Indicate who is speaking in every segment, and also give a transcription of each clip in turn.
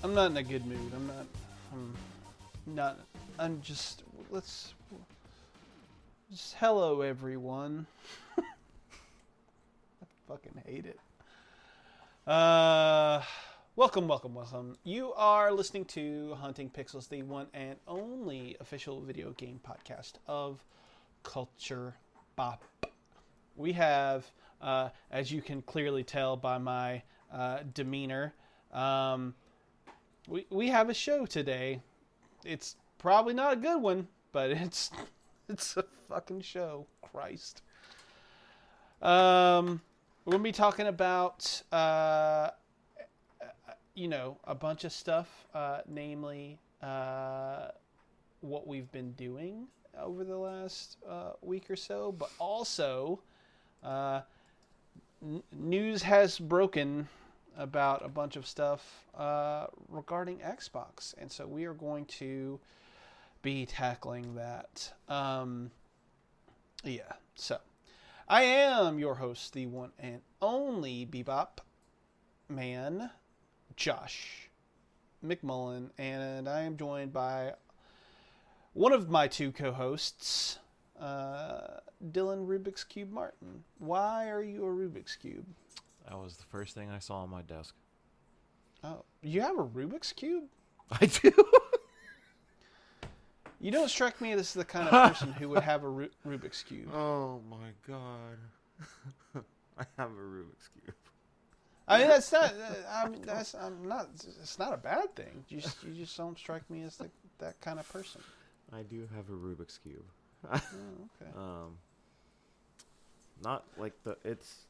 Speaker 1: I'm not in a good mood. I'm not. I'm just. Let's. Just hello, everyone. I fucking hate it. Welcome. You are listening to Hunting Pixels, the one and only official video game podcast of Culture Bop. We have, as you can clearly tell by my demeanor, we have a show today. It's probably not a good one, but it's a fucking show. Christ. We're gonna be talking about a bunch of stuff, namely what we've been doing over the last week or so, but also news has broken about a bunch of stuff regarding Xbox, and so we are going to be tackling that. So I am your host, the one and only Bebop Man, Josh McMullen, and I am joined by one of my two co-hosts, Dylan Rubik's Cube Martin. Why are you a Rubik's Cube?
Speaker 2: That was the first thing I saw on my desk.
Speaker 1: Oh, you have a Rubik's Cube?
Speaker 2: I do.
Speaker 1: You don't strike me as the kind of person who would have a Rubik's Cube.
Speaker 2: Oh my god. I have a Rubik's Cube.
Speaker 1: I mean, that's not. It's not a bad thing. You just don't strike me as that kind of person.
Speaker 2: I do have a Rubik's Cube.
Speaker 1: Oh, okay.
Speaker 2: Not like it's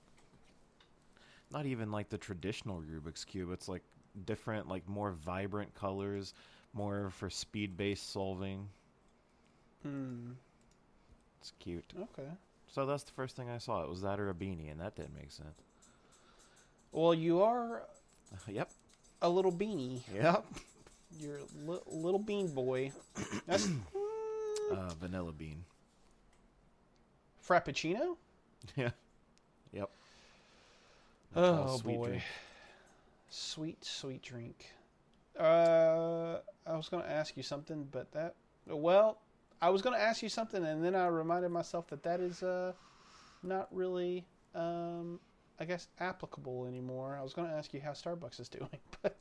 Speaker 2: not even like the traditional Rubik's Cube. It's like different, like more vibrant colors, more for speed-based solving. It's cute.
Speaker 1: Okay.
Speaker 2: So that's the first thing I saw. It was that or a beanie, and that didn't make sense.
Speaker 1: Well, you are
Speaker 2: Yep.
Speaker 1: a little beanie.
Speaker 2: Yep.
Speaker 1: You're a little bean boy. That's
Speaker 2: Vanilla bean.
Speaker 1: Frappuccino?
Speaker 2: Yeah. Yep. That's all
Speaker 1: Oh,
Speaker 2: sweet
Speaker 1: boy.
Speaker 2: drink.
Speaker 1: Sweet drink. I was going to ask you something, but I was going to ask you something, and then I reminded myself that is not really, I guess, applicable anymore. I was going to ask you how Starbucks is doing, but,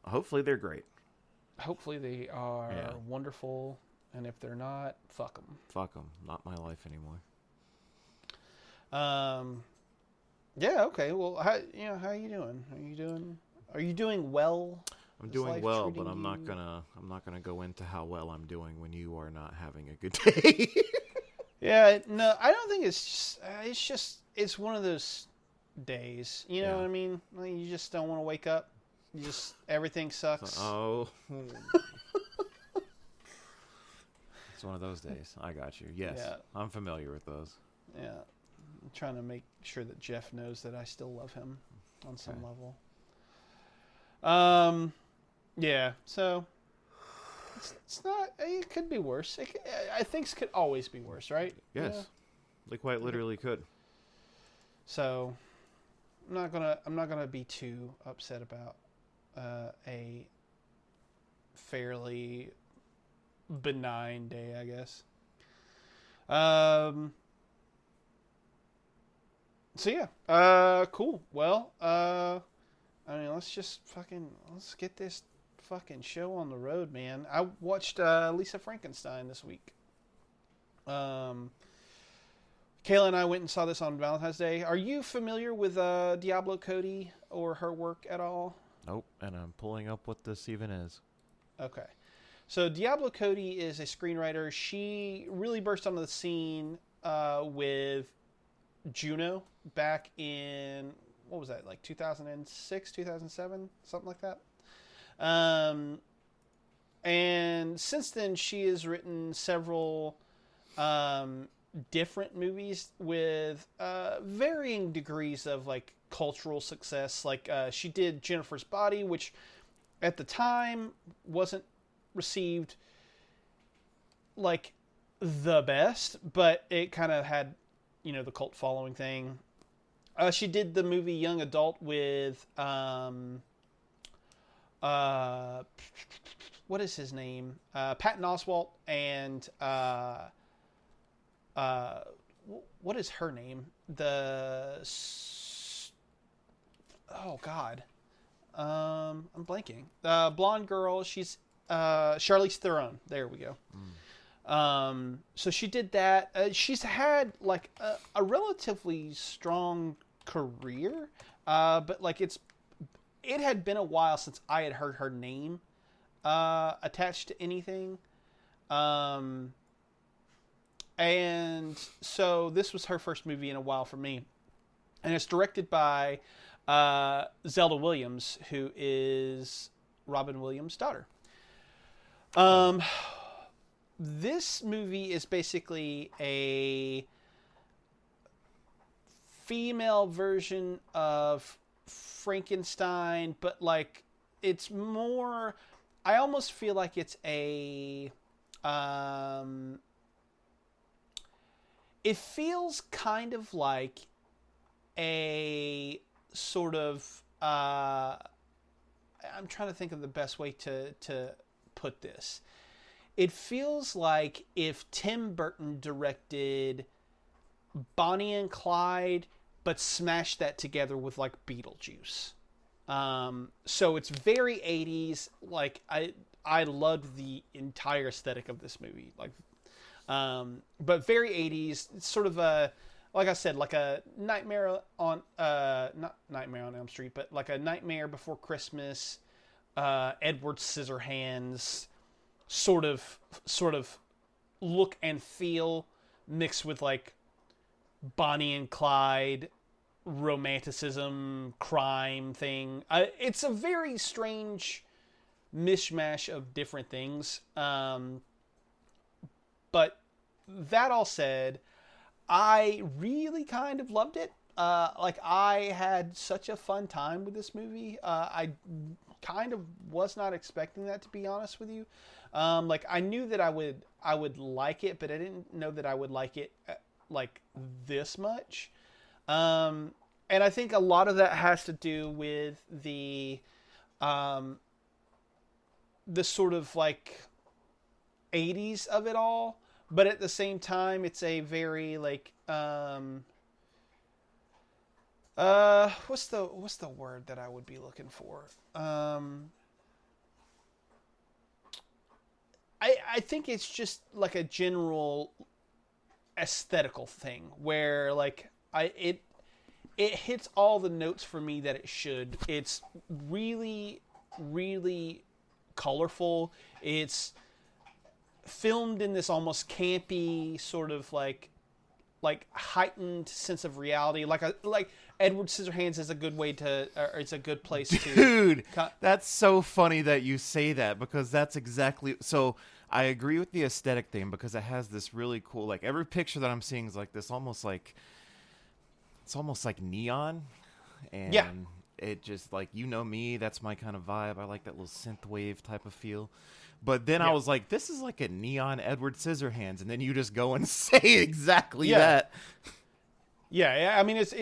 Speaker 2: Hopefully they're great.
Speaker 1: Hopefully they are wonderful, and if they're not, fuck them.
Speaker 2: Fuck them. Not my life anymore.
Speaker 1: Yeah. Okay. Well, how are you doing? Are you doing well?
Speaker 2: I'm
Speaker 1: Is
Speaker 2: doing
Speaker 1: life
Speaker 2: well,
Speaker 1: treating
Speaker 2: but I'm not
Speaker 1: you-
Speaker 2: gonna go into how well I'm doing when you are not having a good day.
Speaker 1: Yeah. No, I don't think it's it's one of those days. You know
Speaker 2: Yeah.
Speaker 1: what I mean? Like, you just don't want to wake up. Everything sucks.
Speaker 2: Oh. It's one of those days. I got you. Yes.
Speaker 1: Yeah.
Speaker 2: I'm familiar with those.
Speaker 1: Yeah. I'm trying to make sure that Jeff knows that I still love him on some
Speaker 2: Okay.
Speaker 1: level. Yeah. So it's not. It could be worse. Things could always be worse, right?
Speaker 2: Yes.
Speaker 1: Yeah.
Speaker 2: They quite literally could.
Speaker 1: So I'm not gonna be too upset about a fairly benign day, I guess. So yeah. Cool. Well, I mean, let's get this fucking show on the road, man. I watched Lisa Frankenstein this week. Kayla and I went and saw this on Valentine's Day. Are you familiar with Diablo Cody or her work at all?
Speaker 2: Nope. And I'm pulling up what this even is.
Speaker 1: Okay. So Diablo Cody is a screenwriter. She really burst onto the scene with Juno back in, what was that, like 2006, 2007, something like that. And since then, she has written several different movies with varying degrees of like cultural success. Like she did Jennifer's Body, which at the time wasn't received like the best, but it kind of had, you know, the cult following thing. She did the movie Young Adult with what is his name? Patton Oswalt and what is her name? Oh God, I'm blanking. Blonde girl. She's Charlize Theron. There we go. So she did that. She's had like a relatively strong career, but like it had been a while since I had heard her name attached to anything. And so this was her first movie in a while for me. And it's directed by Zelda Williams, who is Robin Williams' daughter. This movie is basically a female version of Frankenstein, but like it's more, I almost feel like it's a it feels kind of like a sort of I'm trying to think of the best way to put this. It feels like if Tim Burton directed Bonnie and Clyde, but smashed that together with like Beetlejuice. So it's very 80s. Like I loved the entire aesthetic of this movie. Like, but very 80s. It's sort of a, like I said, like a Nightmare on, not Nightmare on Elm Street, but like a Nightmare Before Christmas, Edward Scissorhands, sort of look and feel mixed with like Bonnie and Clyde romanticism crime thing. It's a very strange mishmash of different things. But that all said, I really kind of loved it. Like I had such a fun time with this movie. I kind of was not expecting that, to be honest with you. Like I knew that I would like it, but I didn't know that I would like it like this much. And I think a lot of that has to do with the sort of like 80s of it all, but at the same time, it's a very like what's the word that I would be looking for? I think it's just like a general aesthetical thing where like it hits all the notes for me that it should. It's really, really colorful. It's filmed in this almost campy sort of like heightened sense of reality. Like Edward Scissorhands is a good way to, or it's a good place to.
Speaker 2: Dude, that's so funny that you say that, because that's exactly so. I agree with the aesthetic thing because it has this really cool, like every picture that I'm seeing is like this almost like, it's almost like neon, and
Speaker 1: yeah.
Speaker 2: It just like, you know me, that's my kind of vibe. I like that little synth wave type of feel. But then I was like, this is like a neon Edward Scissorhands, and then you just go and say exactly that.
Speaker 1: Yeah, I mean it's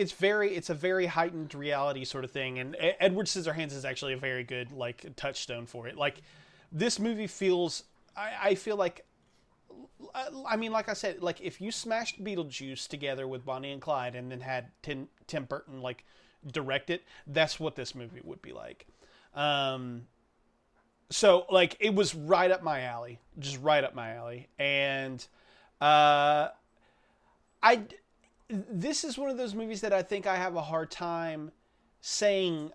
Speaker 1: a very heightened reality sort of thing, and Edward Scissorhands is actually a very good like touchstone for it. Like this movie feels, I feel like, I mean, like I said, like if you smashed Beetlejuice together with Bonnie and Clyde and then had Tim Burton like direct it, that's what this movie would be like. So like it was right up my alley, just right up my alley, and this is one of those movies that I think I have a hard time saying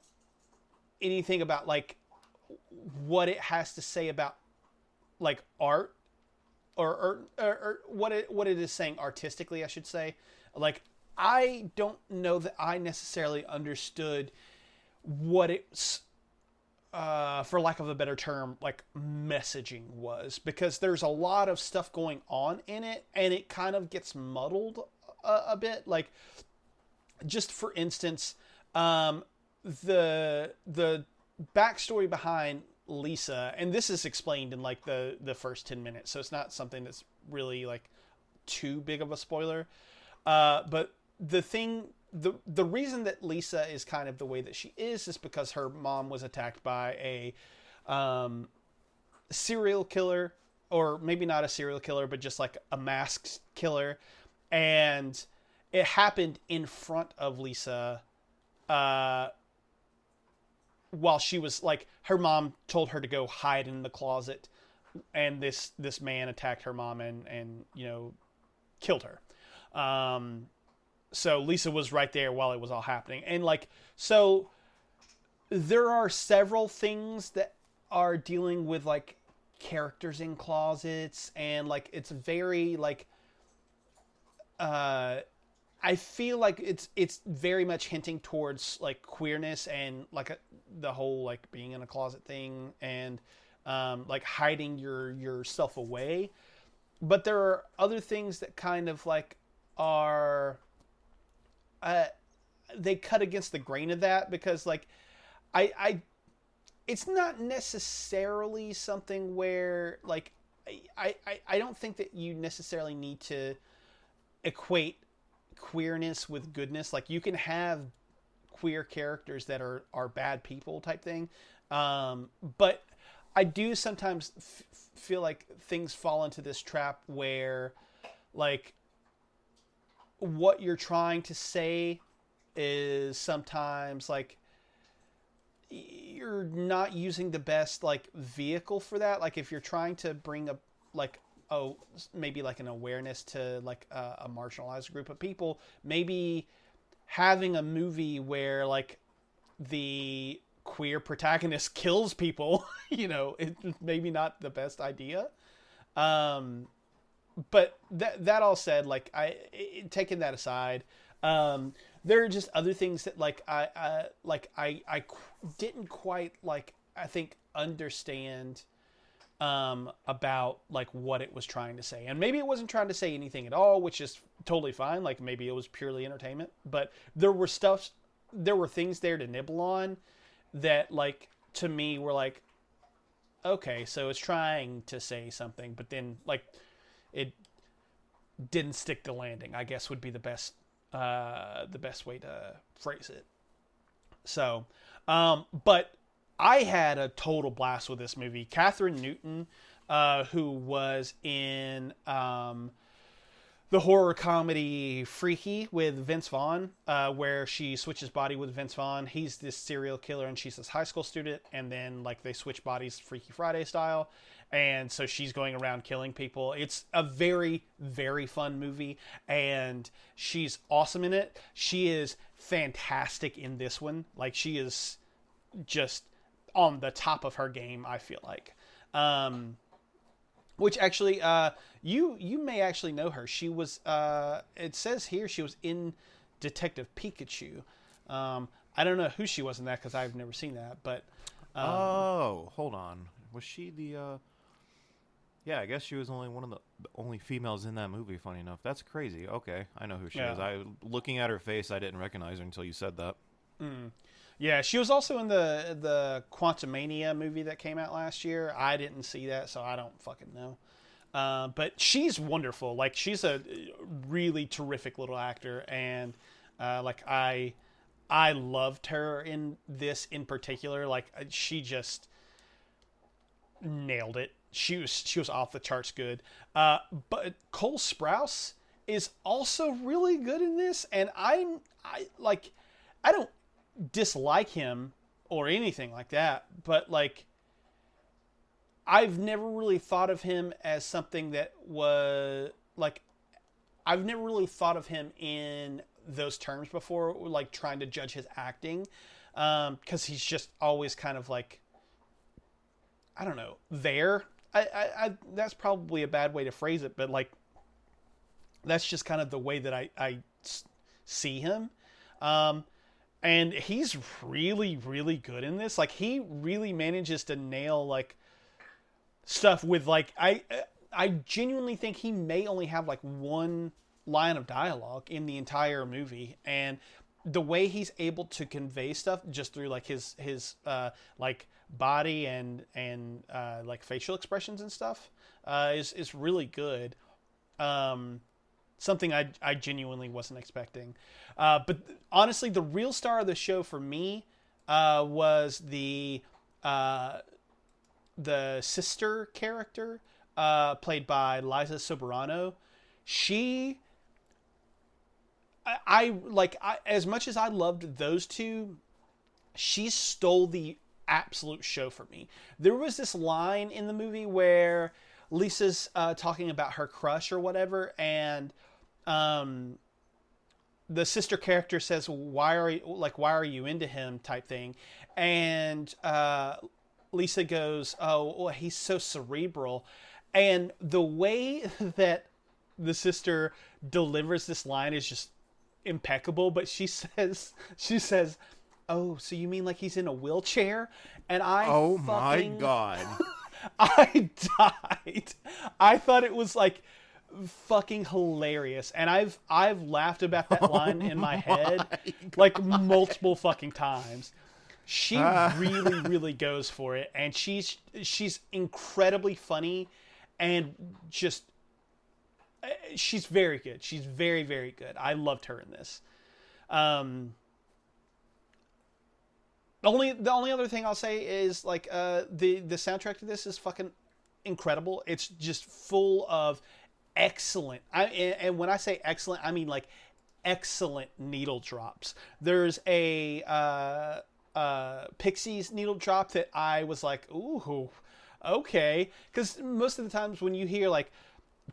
Speaker 1: anything about like what it has to say about like art or what it is saying artistically, I should say. Like I don't know that I necessarily understood what it's for lack of a better term, like messaging was, because there's a lot of stuff going on in it and it kind of gets muddled a bit. Like just for instance, the backstory behind Lisa, and this is explained in like the first 10 minutes, so it's not something that's really like too big of a spoiler. But the thing the reason that Lisa is kind of the way that she is because her mom was attacked by a serial killer, or maybe not a serial killer, but just like a masked killer, and it happened in front of Lisa. While she was like, her mom told her to go hide in the closet, and this man attacked her mom and killed her. So Lisa was right there while it was all happening, and like, so there are several things that are dealing with like characters in closets, and like it's very like I feel like it's very much hinting towards like queerness and like the whole like being in a closet thing, and like hiding yourself away. But there are other things that kind of like are they cut against the grain of that, because like I it's not necessarily something where like I don't think that you necessarily need to equate queerness with goodness. Like, you can have queer characters that are bad people type thing, but I do sometimes feel like things fall into this trap where like what you're trying to say is sometimes like you're not using the best like vehicle for that. Like, if you're trying to bring up like maybe like an awareness to like a marginalized group of people, maybe having a movie where like the queer protagonist kills people, it's maybe not the best idea. But that all said, like taking that aside, there are just other things that like I didn't quite like, I think, understand about like what it was trying to say. And maybe it wasn't trying to say anything at all, which is totally fine. Like, maybe it was purely entertainment, but there were things there to nibble on that like to me were like, okay, so it's trying to say something, but then like it didn't stick the landing, I guess would be the best way to phrase it. So but I had a total blast with this movie. Catherine Newton, who was in the horror comedy Freaky with Vince Vaughn, where she switches body with Vince Vaughn. He's this serial killer and she's this high school student, and then like they switch bodies Freaky Friday style. And so she's going around killing people. It's a very, very fun movie, and she's awesome in it. She is fantastic in this one. Like, she is just on the top of her game, I feel like. Which actually, you may actually know her. She was, it says here she was in Detective Pikachu. I don't know who she was in that because I've never seen that, but...
Speaker 2: oh, hold on. Was she the... Yeah, I guess she was only one of the only females in that movie, funny enough. That's crazy. Okay, I know who she is. Looking at her face, I didn't recognize her until you said that.
Speaker 1: Mm. Yeah, she was also in the Quantumania movie that came out last year. I didn't see that, so I don't fucking know. But she's wonderful. Like, she's a really terrific little actor, and like I loved her in this in particular. Like, she just nailed it. She was off the charts good. But Cole Sprouse is also really good in this, and I don't dislike him or anything like that, but like I've never really thought of him as something that was like, I've never really thought of him in those terms before, like trying to judge his acting, because he's just always kind of like, I don't know, there. I that's probably a bad way to phrase it, but like that's just kind of the way that I see him. And he's really, really good in this. Like, he really manages to nail like stuff with like, I genuinely think he may only have like one line of dialogue in the entire movie, and the way he's able to convey stuff just through like his like body and like facial expressions and stuff is really good. something I genuinely wasn't expecting. But honestly, the real star of the show for me was the sister character played by Liza Soberano. She, as much as I loved those two, she stole the absolute show for me. There was this line in the movie where Lisa's talking about her crush or whatever, and the sister character says, why are you into him, type thing. And Lisa goes, oh, well, he's so cerebral. And the way that the sister delivers this line is just impeccable. But she says, oh, so you mean like he's in a wheelchair? And
Speaker 2: my God.
Speaker 1: I died. I thought it was like fucking hilarious, and I've laughed about that line in my head like multiple fucking times. She really goes for it, and she's incredibly funny, and just she's very good. She's very good. I loved her in this. The only other thing I'll say is like the soundtrack to this is fucking incredible. It's just full of excellent. And when I say excellent, I mean like excellent needle drops. There's a Pixies needle drop that I was like, ooh, okay, because most of the times when you hear like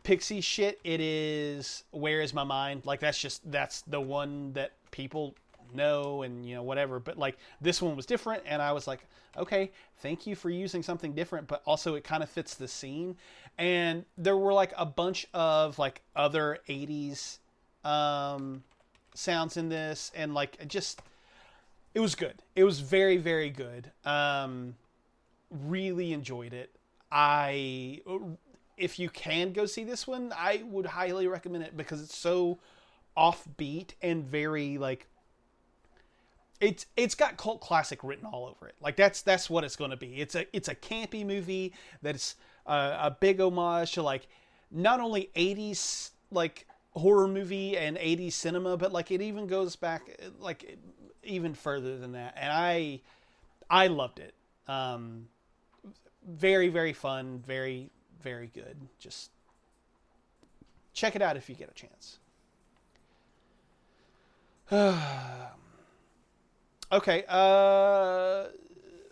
Speaker 1: Pixie shit, it is Where Is My Mind? Like that's the one that people know and whatever. But like this one was different, and I was like, okay, thank you for using something different, but also it kind of fits the scene. And there were like a bunch of like other 80s sounds in this, and like it was good. It was very good. Really enjoyed it. If you can go see this one, I would highly recommend it because it's so offbeat and very like it's got cult classic written all over it. Like that's what it's going to be. It's a campy movie that's a big homage to like not only 80s like horror movie and 80s cinema, but like it even goes back like even further than that. And I loved it. Very fun, very good. Just check it out if you get a chance. Okay.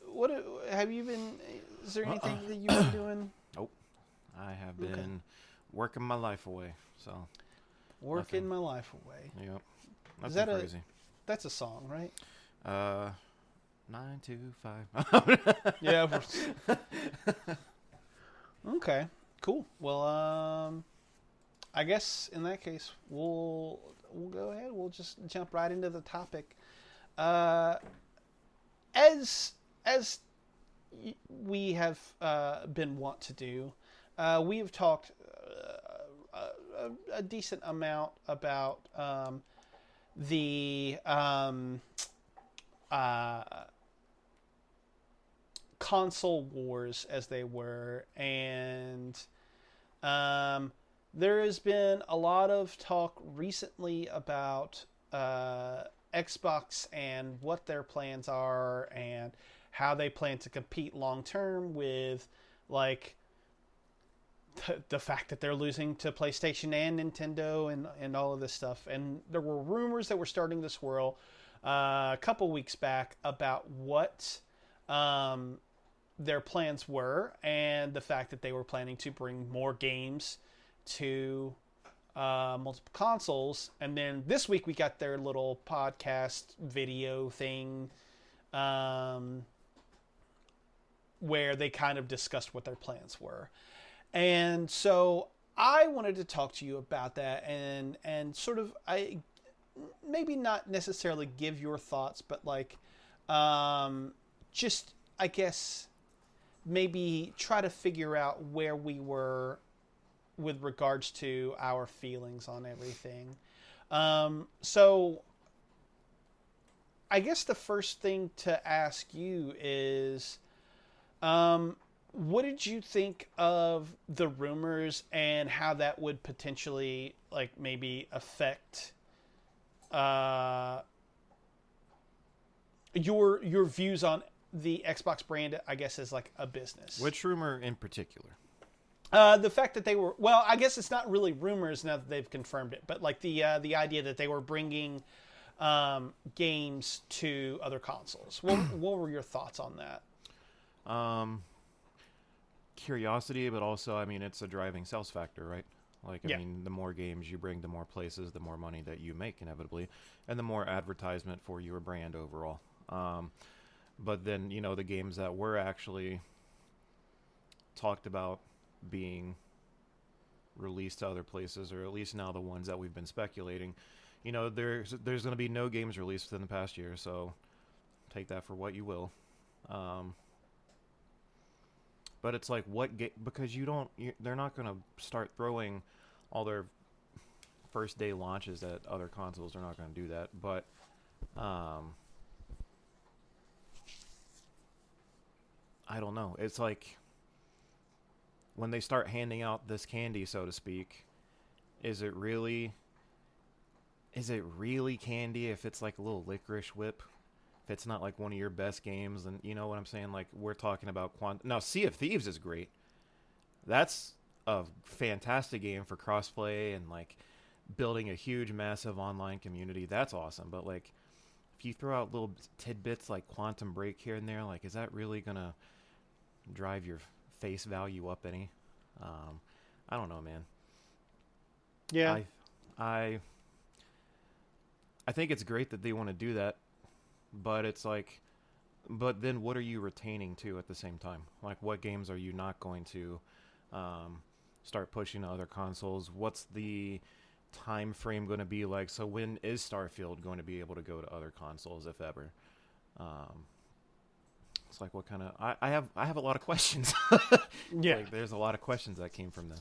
Speaker 1: What have you been? Is there anything that you've been doing?
Speaker 2: Nope. I have been working my life away. So
Speaker 1: working my life away.
Speaker 2: Yep.
Speaker 1: Is that crazy? That's a song, right?
Speaker 2: 9 to 5.
Speaker 1: Yeah. Okay. Cool. Well, I guess in that case we'll go ahead. We'll just jump right into the topic. As we have been wont to do, we have talked a decent amount about the console wars, as they were, and there has been a lot of talk recently about Xbox and what their plans are and how they plan to compete long term with like the fact that they're losing to PlayStation and Nintendo and all of this stuff. And there were rumors that were starting to swirl a couple weeks back about what their plans were, and the fact that they were planning to bring more games to multiple consoles. And then this week we got their little podcast video thing where they kind of discussed what their plans were. And so I wanted to talk to you about that and sort of, maybe not necessarily give your thoughts, but like just, I guess, maybe try to figure out where we were with regards to our feelings on everything. So I guess the first thing to ask you is, what did you think of the rumors and how that would potentially like maybe affect uh, your views on the Xbox brand? I guess as like a business.
Speaker 2: Which rumor in particular?
Speaker 1: The fact that they were, well, I guess it's not really rumors now that they've confirmed it, but like the idea that they were bringing games to other consoles. What were your thoughts on that?
Speaker 2: Curiosity, but also, I mean, it's a driving sales factor, right? Like, I
Speaker 1: Yeah.
Speaker 2: mean, the more games you bring to more places, the more money that you make, inevitably, and the more advertisement for your brand overall. But then, you know, the games that were actually talked about being released to other places, or at least now the ones that we've been speculating, you know, there's going to be no games released within the past year, so take that for what you will. But it's like, because they're not going to start throwing all their first day launches at other consoles. They're not going to do that. But I don't know. It's like when they start handing out this candy, so to speak, is it really candy if it's like a little licorice whip? If it's not like one of your best games, then you know what I'm saying? Like, we're talking about now, Sea of Thieves is great. That's a fantastic game for crossplay and like building a huge, massive online community. That's awesome. But like, if you throw out little tidbits like Quantum Break here and there, like, is that really gonna drive your face value up any? I don't know, man.
Speaker 1: Yeah.
Speaker 2: I think it's great that they want to do that, but it's like, but then what are you retaining too at the same time? Like, what games are you not going to start pushing to other consoles? What's the time frame going to be like? So when is Starfield going to be able to go to other consoles, if ever? It's like, what kind of... I have a lot of questions.
Speaker 1: Yeah.
Speaker 2: Like, there's a lot of questions that came from this.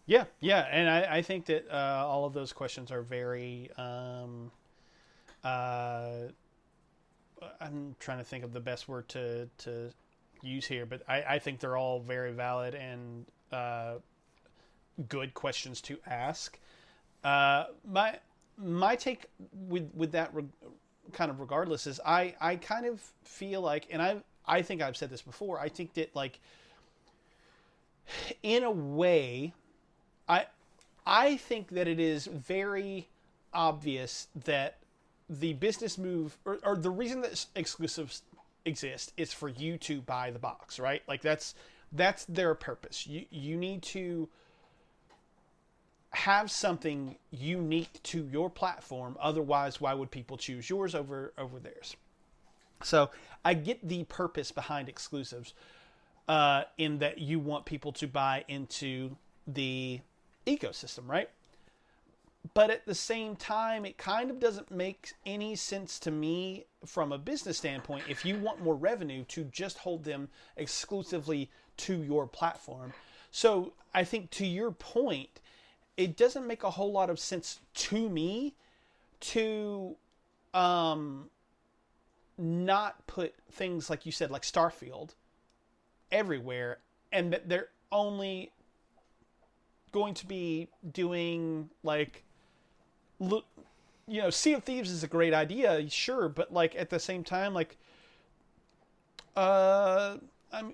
Speaker 1: Yeah, and I think that all of those questions are very... I'm trying to think of the best word to use here, but I think they're all very valid and good questions to ask. My take with that kind of regardless is I kind of feel like, and I think I've said this before, I think that like in a way I think that it is very obvious that the business move or the reason that exclusives exist is for you to buy the box, right? Like that's their purpose. You need to have something unique to your platform. Otherwise, why would people choose yours over theirs? So I get the purpose behind exclusives in that you want people to buy into the ecosystem, right? But at the same time, it kind of doesn't make any sense to me from a business standpoint if you want more revenue to just hold them exclusively to your platform. So I think to your point, it doesn't make a whole lot of sense to me to not put things like you said, like Starfield, everywhere, and that they're only going to be doing like... Look, you know, Sea of Thieves is a great idea, sure, but like at the same time, like, I mean,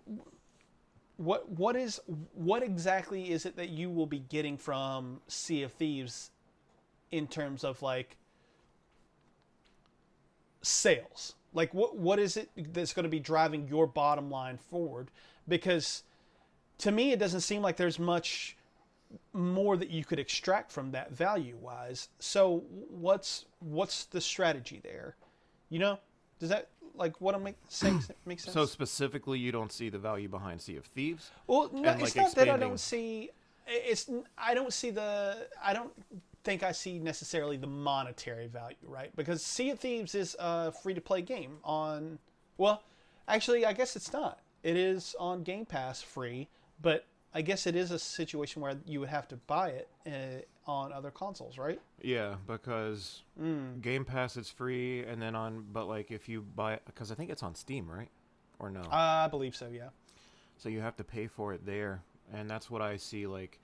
Speaker 1: what exactly is it that you will be getting from Sea of Thieves in terms of like sales? Like, what is it that's going to be driving your bottom line forward? Because to me, it doesn't seem like there's much more that you could extract from that value wise. So what's the strategy there? You know, does that, like, what I'm saying make sense?
Speaker 2: So specifically, you don't see the value behind Sea of Thieves?
Speaker 1: Well, no,
Speaker 2: and,
Speaker 1: it's
Speaker 2: like,
Speaker 1: not that I
Speaker 2: expanding...
Speaker 1: don't see. I don't think I see necessarily the monetary value, right? Because Sea of Thieves is a free to play game on. Well, actually, I guess it's not. It is on Game Pass free, but I guess it is a situation where you would have to buy it on other consoles, right?
Speaker 2: Yeah, because Game Pass is free, and then but like if you buy, because I think it's on Steam, right? Or no?
Speaker 1: I believe so, yeah.
Speaker 2: so you have to pay for it there, and that's what I see. Like,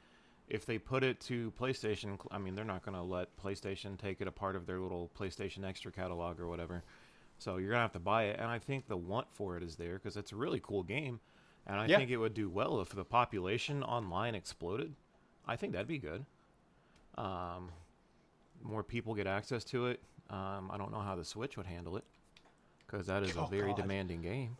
Speaker 2: if they put it to PlayStation, I mean, they're not going to let PlayStation take it a part of their little PlayStation Extra catalog or whatever. So you're going to have to buy it, and I think the want for it is there because it's a really cool game, and I think it would do well if the population online exploded. I think that'd be good. More people get access to it. I don't know how the Switch would handle it because that is a very demanding game.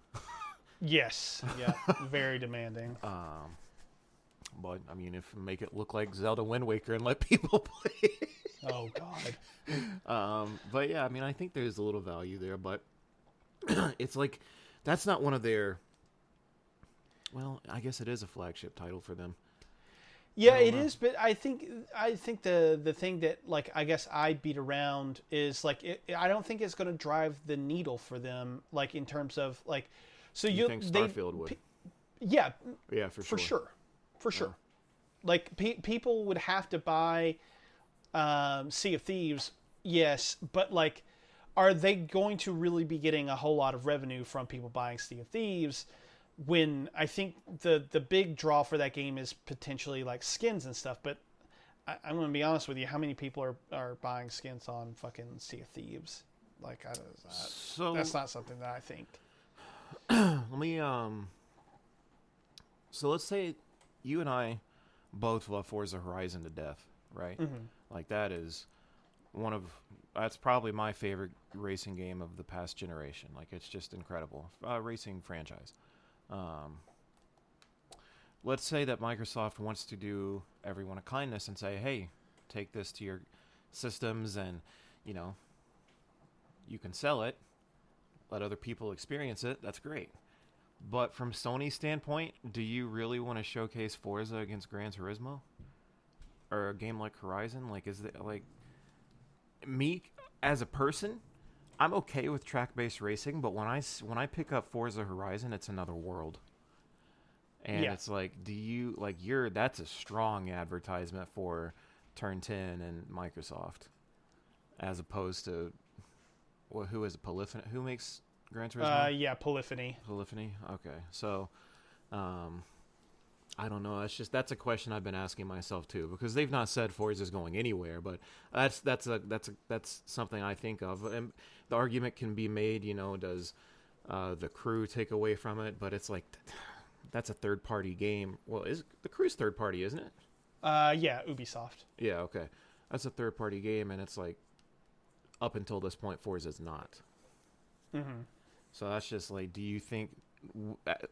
Speaker 1: Yes, yeah, very demanding.
Speaker 2: But I mean, if make it look like Zelda Wind Waker and let people play.
Speaker 1: Oh God.
Speaker 2: But yeah, I mean, I think there's a little value there, but it's like that's not one of their. Well, I guess it is a flagship title for them.
Speaker 1: Yeah, it is, but I think the thing that like I guess I beat around is like I don't think it's going to drive the needle for them like in terms of like so
Speaker 2: you think Starfield would.
Speaker 1: Yeah,
Speaker 2: for sure.
Speaker 1: Yeah. Like people would have to buy Sea of Thieves, yes, but like are they going to really be getting a whole lot of revenue from people buying Sea of Thieves? When I think the big draw for that game is potentially like skins and stuff, but I'm going to be honest with you, how many people are buying skins on fucking Sea of Thieves? Like, that's not something that I think.
Speaker 2: Let me so let's say you and I both love Forza Horizon to death, right?
Speaker 1: Mm-hmm.
Speaker 2: Like that's probably my favorite racing game of the past generation. Like it's just incredible racing franchise. Let's say that Microsoft wants to do everyone a kindness and say, hey, take this to your systems and, you can sell it, let other people experience it. That's great. But from Sony's standpoint, do you really want to showcase Forza against Gran Turismo? Or a game like Horizon? Like, is it like me as a person? I'm okay with track-based racing, but when I pick up Forza Horizon, it's another world. And it's like, that's a strong advertisement for Turn 10 and Microsoft. As opposed to, who is it, Polyphony? Who makes Gran Turismo?
Speaker 1: Polyphony.
Speaker 2: Polyphony? Okay. So, I don't know. That's a question I've been asking myself too, because they've not said Forza's going anywhere, but that's something I think of. And the argument can be made, does the Crew take away from it? But it's like that's a third party game. Well, is the Crew's third party, isn't it?
Speaker 1: Yeah, Ubisoft.
Speaker 2: Yeah, okay. That's a third party game, and it's like up until this point, Forza's not.
Speaker 1: Mm-hmm.
Speaker 2: So that's just like, do you think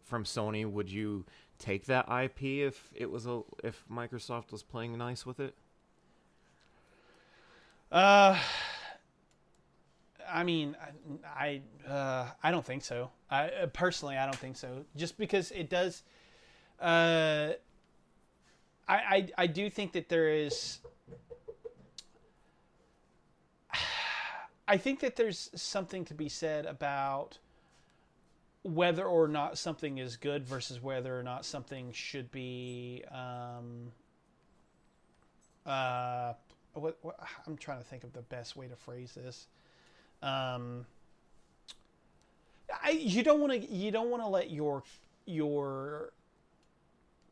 Speaker 2: from Sony would you take that IP if Microsoft was playing nice with it?
Speaker 1: I mean, I don't think so. Personally, I don't think so. Just because it does. I do think that there is. I think that there's something to be said about whether or not something is good versus whether or not something should be. I'm trying to think of the best way to phrase this. You don't want to let your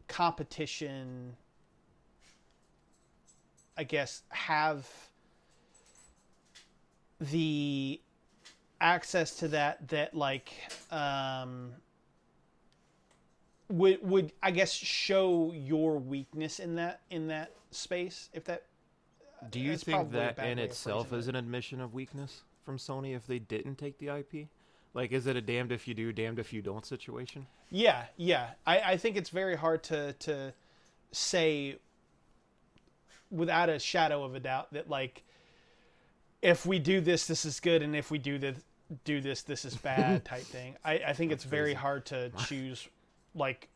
Speaker 1: competition, I guess, have the access to that like would I guess show your weakness in that space, if that.
Speaker 2: Do you think that in itself is an admission of weakness from Sony if they didn't take the IP? Like, is it a damned if you do, damned if you don't situation?
Speaker 1: Yeah. I think it's very hard to say without a shadow of a doubt that, like, if we do this is good, and if we do this is bad type thing. I think it's very hard to choose, like,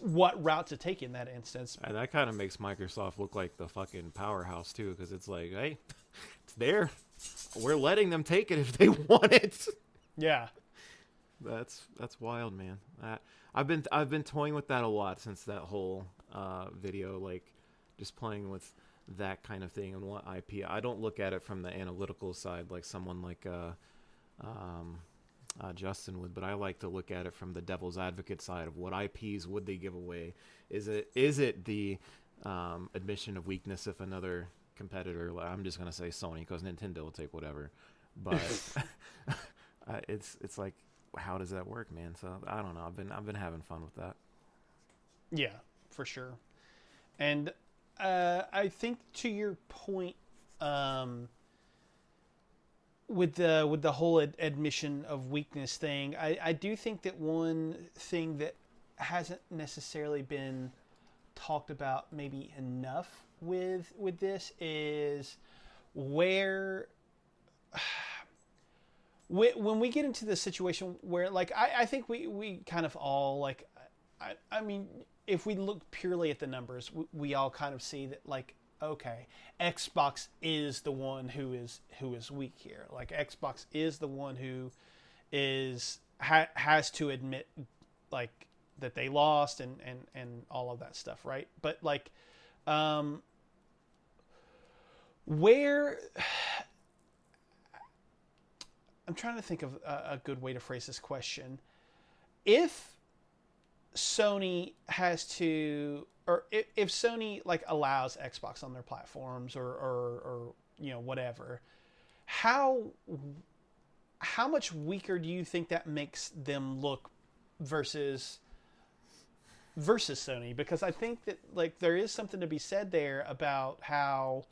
Speaker 1: what route to take in that instance.
Speaker 2: And that kind of makes Microsoft look like the fucking powerhouse too, because it's like, hey, it's there. We're letting them take it if they want it.
Speaker 1: Yeah,
Speaker 2: that's wild, man. I've been toying with that a lot since that whole video, like just playing with that kind of thing and what IP. I don't look at it from the analytical side like someone like Justin would, but I like to look at it from the devil's advocate side of what IPs would they give away. Is it the admission of weakness if another competitor, I'm just gonna say Sony because Nintendo will take whatever, but it's like, how does that work, man? So I don't know. I've been having fun with that.
Speaker 1: Yeah, for sure. And I think to your point, with the whole admission of weakness thing, I do think that one thing that hasn't necessarily been talked about maybe enough with this is where when we get into the situation where, like, I think we kind of all, like, I mean, if we look purely at the numbers, we all kind of see that, like, okay, Xbox is the one who is weak here. Like, Xbox is the one who has to admit, like, that they lost and all of that stuff, right? But, like, where I'm trying to think of a good way to phrase this question. If Sony has to, or if Sony, like, allows Xbox on their platforms or you know, whatever, how much weaker do you think that makes them look versus Sony? Because I think that, like, there is something to be said there about how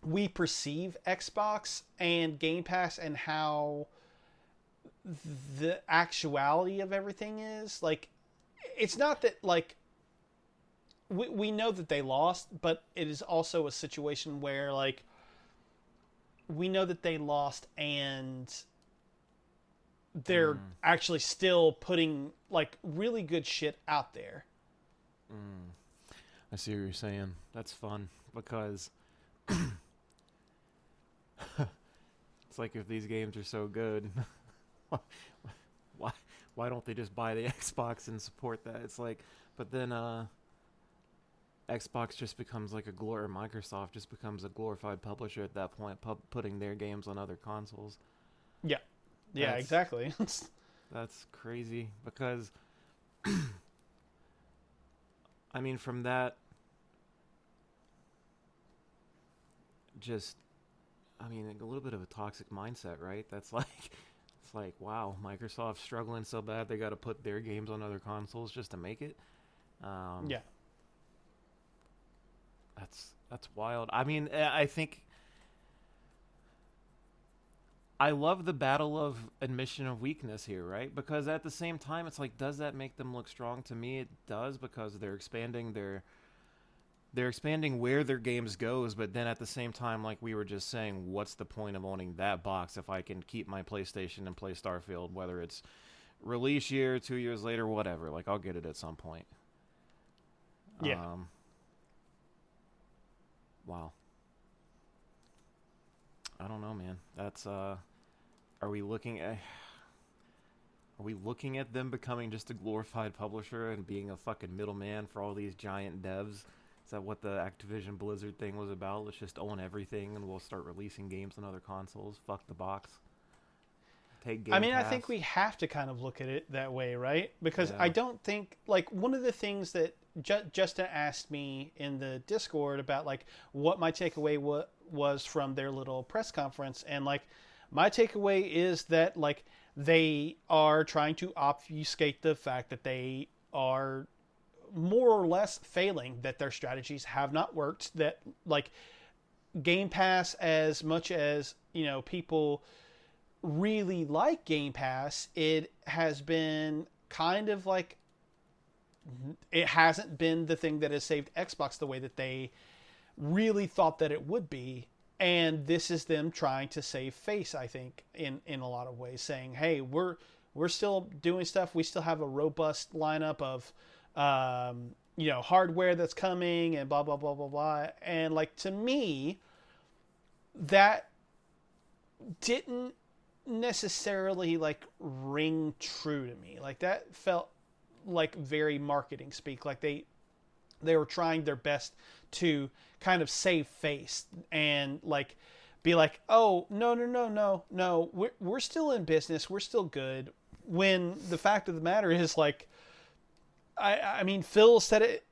Speaker 1: we perceive Xbox and Game Pass and how the actuality of everything is. Like, it's not that, like, we know that they lost, but it is also a situation where, like, we know that they lost and they're actually still putting, like, really good shit out there.
Speaker 2: I see what you're saying. That's fun because it's like, if these games are so good, why don't they just buy the Xbox and support that? It's like, but then Xbox just becomes like Microsoft just becomes a glorified publisher at that point, putting their games on other consoles.
Speaker 1: Yeah, exactly.
Speaker 2: That's crazy because, I mean, from that, just, I mean, a little bit of a toxic mindset, right? That's like, it's like, wow, Microsoft's struggling so bad they got to put their games on other consoles just to make it.
Speaker 1: Yeah.
Speaker 2: That's wild. I mean, I think I love the battle of admission of weakness here, right? Because at the same time, it's like, does that make them look strong? To me, it does, because they're expanding where their games goes, but then at the same time, like we were just saying, what's the point of owning that box if I can keep my PlayStation and play Starfield, whether it's release year, 2 years later, whatever. Like, I'll get it at some point.
Speaker 1: Yeah.
Speaker 2: Wow. I don't know, man. That's are we looking at them becoming just a glorified publisher and being a fucking middleman for all these giant devs? Is that what the Activision Blizzard thing was about? Let's just own everything and we'll start releasing games on other consoles. Fuck the box. Take Game Pass.
Speaker 1: I think we have to kind of look at it that way, right? Because I don't think, like, one of the things that Justin asked me in the Discord about, like, what my takeaway was from their little press conference, and, like, my takeaway is that, like, they are trying to obfuscate the fact that they are more or less failing, that their strategies have not worked, that, like, Game Pass, as much as, you know, people really like Game Pass, it has been kind of like, it hasn't been the thing that has saved Xbox the way that they really thought that it would be. And this is them trying to save face, I think, in a lot of ways, saying, hey, we're still doing stuff. We still have a robust lineup of, you know, hardware that's coming and blah, blah, blah, blah, blah. And, like, to me, that didn't necessarily, like, ring true to me. Like, that felt like very marketing speak. Like, they were trying their best to kind of save face and, like, be like, oh, no, we're still in business, we're still good, when the fact of the matter is, like, I mean, Phil said it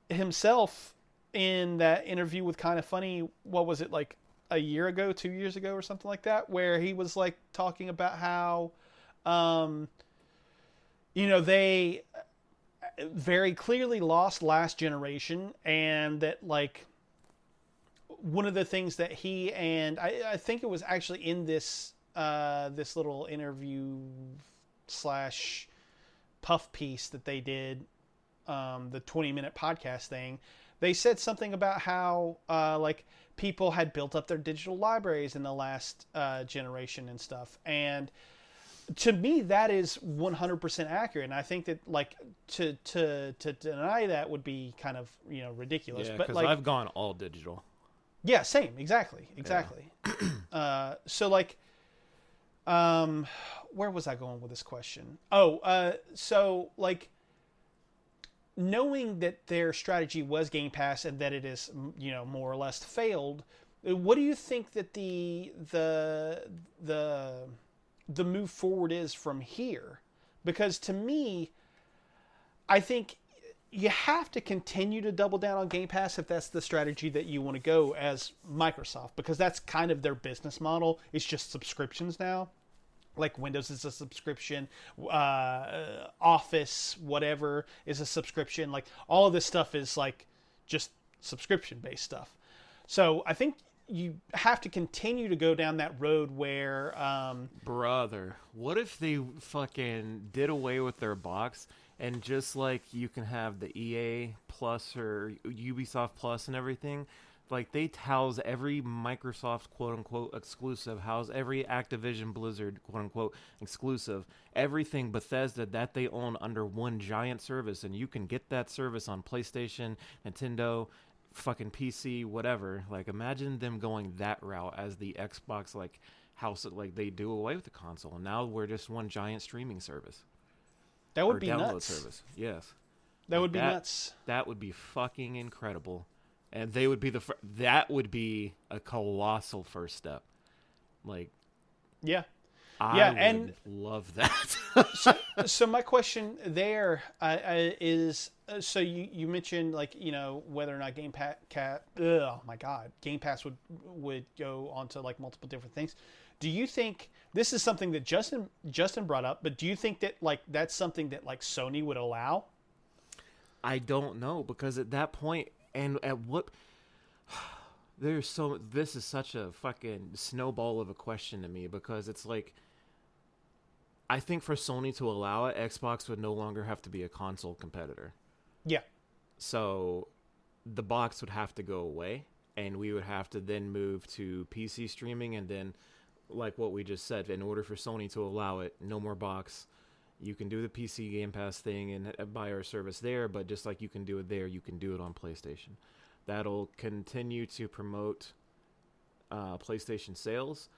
Speaker 1: himself in that interview with Kind of Funny. What was it, like a year ago, 2 years ago, or something like that, where he was like talking about how, they very clearly lost Last Generation, and that, like, one of the things that he, and I think it was actually in this this little interview slash puff piece that they did, the 20-minute podcast thing, they said something about how like people had built up their digital libraries in the last generation and stuff. And to me, that is 100% accurate. And I think that, like, to deny that would be kind of, ridiculous.
Speaker 3: Yeah,
Speaker 1: but
Speaker 3: because
Speaker 1: like,
Speaker 3: I've gone all digital.
Speaker 1: yeah, same, exactly. So like, where was I going with this question? So like, knowing that their strategy was Game Pass and that it is, more or less failed, what do you think that the move forward is from here? Because to me, I think you have to continue to double down on Game Pass if that's the strategy that you want to go as Microsoft, because that's kind of their business model. It's just subscriptions now. Like Windows is a subscription, Office, whatever, is a subscription. Like, all of this stuff is like just subscription-based stuff. So I think you have to continue to go down that road where...
Speaker 3: Brother, what if they fucking did away with their box, and just like you can have the EA Plus or Ubisoft Plus and everything, like they house every Microsoft quote-unquote exclusive, house every Activision Blizzard quote-unquote exclusive, everything Bethesda that they own under one giant service, and you can get that service on PlayStation, Nintendo, fucking PC, whatever. Like, imagine them going that route as the Xbox, like, house it, like they do away with the console, and now we're just one giant streaming service.
Speaker 1: That would be
Speaker 3: download
Speaker 1: nuts.
Speaker 3: Service. Yes.
Speaker 1: That would be nuts.
Speaker 3: That would be fucking incredible. And they would be that would be a colossal first step. Like,
Speaker 1: yeah.
Speaker 3: I would love that.
Speaker 1: So my question there is, so you mentioned, like, whether or not Game Pass, Game Pass would go onto, like, multiple different things. Do you think this is something that Justin brought up? But do you think that, like, that's something that, like, Sony would allow?
Speaker 3: I don't know, because at that point, and at what this is such a fucking snowball of a question to me, because it's like, I think for Sony to allow it, Xbox would no longer have to be a console competitor.
Speaker 1: Yeah.
Speaker 3: So the box would have to go away, and we would have to then move to PC streaming, and then, like what we just said, in order for Sony to allow it, no more box. You can do the PC Game Pass thing and buy our service there, but just like you can do it there, you can do it on PlayStation. That'll continue to promote PlayStation sales,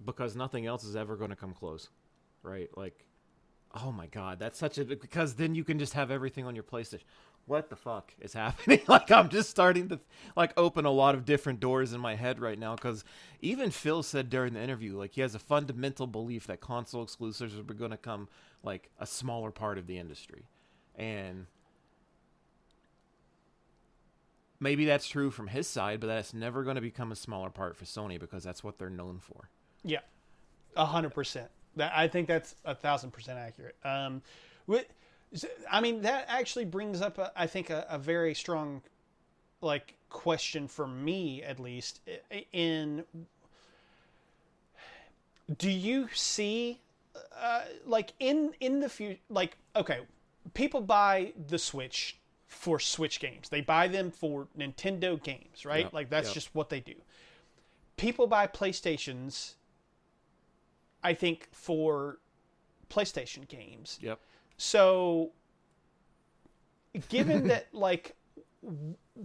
Speaker 3: because nothing else is ever going to come close, right? Like, oh my God, that's such a... Because then you can just have everything on your PlayStation. What the fuck is happening? Like, I'm just starting to, like, open a lot of different doors in my head right now, because even Phil said during the interview, like, he has a fundamental belief that console exclusives are going to come, like, a smaller part of the industry. And maybe that's true from his side, but that's never going to become a smaller part for Sony, because that's what they're known for.
Speaker 1: Yeah, 100%. I think that's 1,000% accurate. I mean, that actually brings up, I think, a very strong, like, question for me, at least. Do you see, like, in the future, like, okay, people buy the Switch for Switch games. They buy them for Nintendo games, right?
Speaker 3: Yep,
Speaker 1: Like, that's just what they do. People buy PlayStations, I think, for PlayStation games.
Speaker 3: Yep.
Speaker 1: So, given that, like,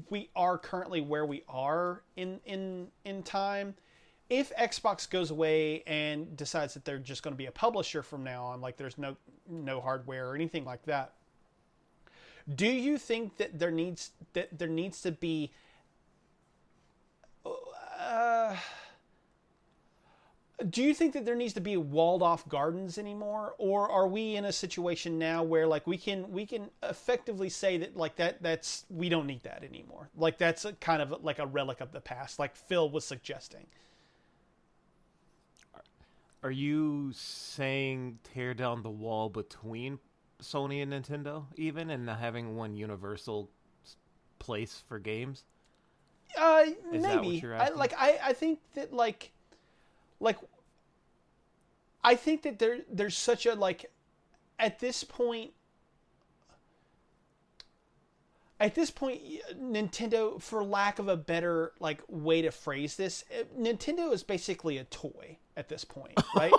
Speaker 1: we are currently where we are in time, if Xbox goes away and decides that they're just going to be a publisher from now on, like, there's no hardware or anything like that, do you think that there needs to be do you think that there needs to be walled off gardens anymore, or are we in a situation now where like we can effectively say that like that's we don't need that anymore? Like that's a kind of like a relic of the past, like Phil was suggesting.
Speaker 3: Are you saying tear down the wall between Sony and Nintendo, even, and having one universal place for games? Is that what
Speaker 1: Maybe.
Speaker 3: you're asking?
Speaker 1: I think that like I think that there's such a like at this point Nintendo, for lack of a better like way to phrase this, Nintendo is basically a toy at this point, right?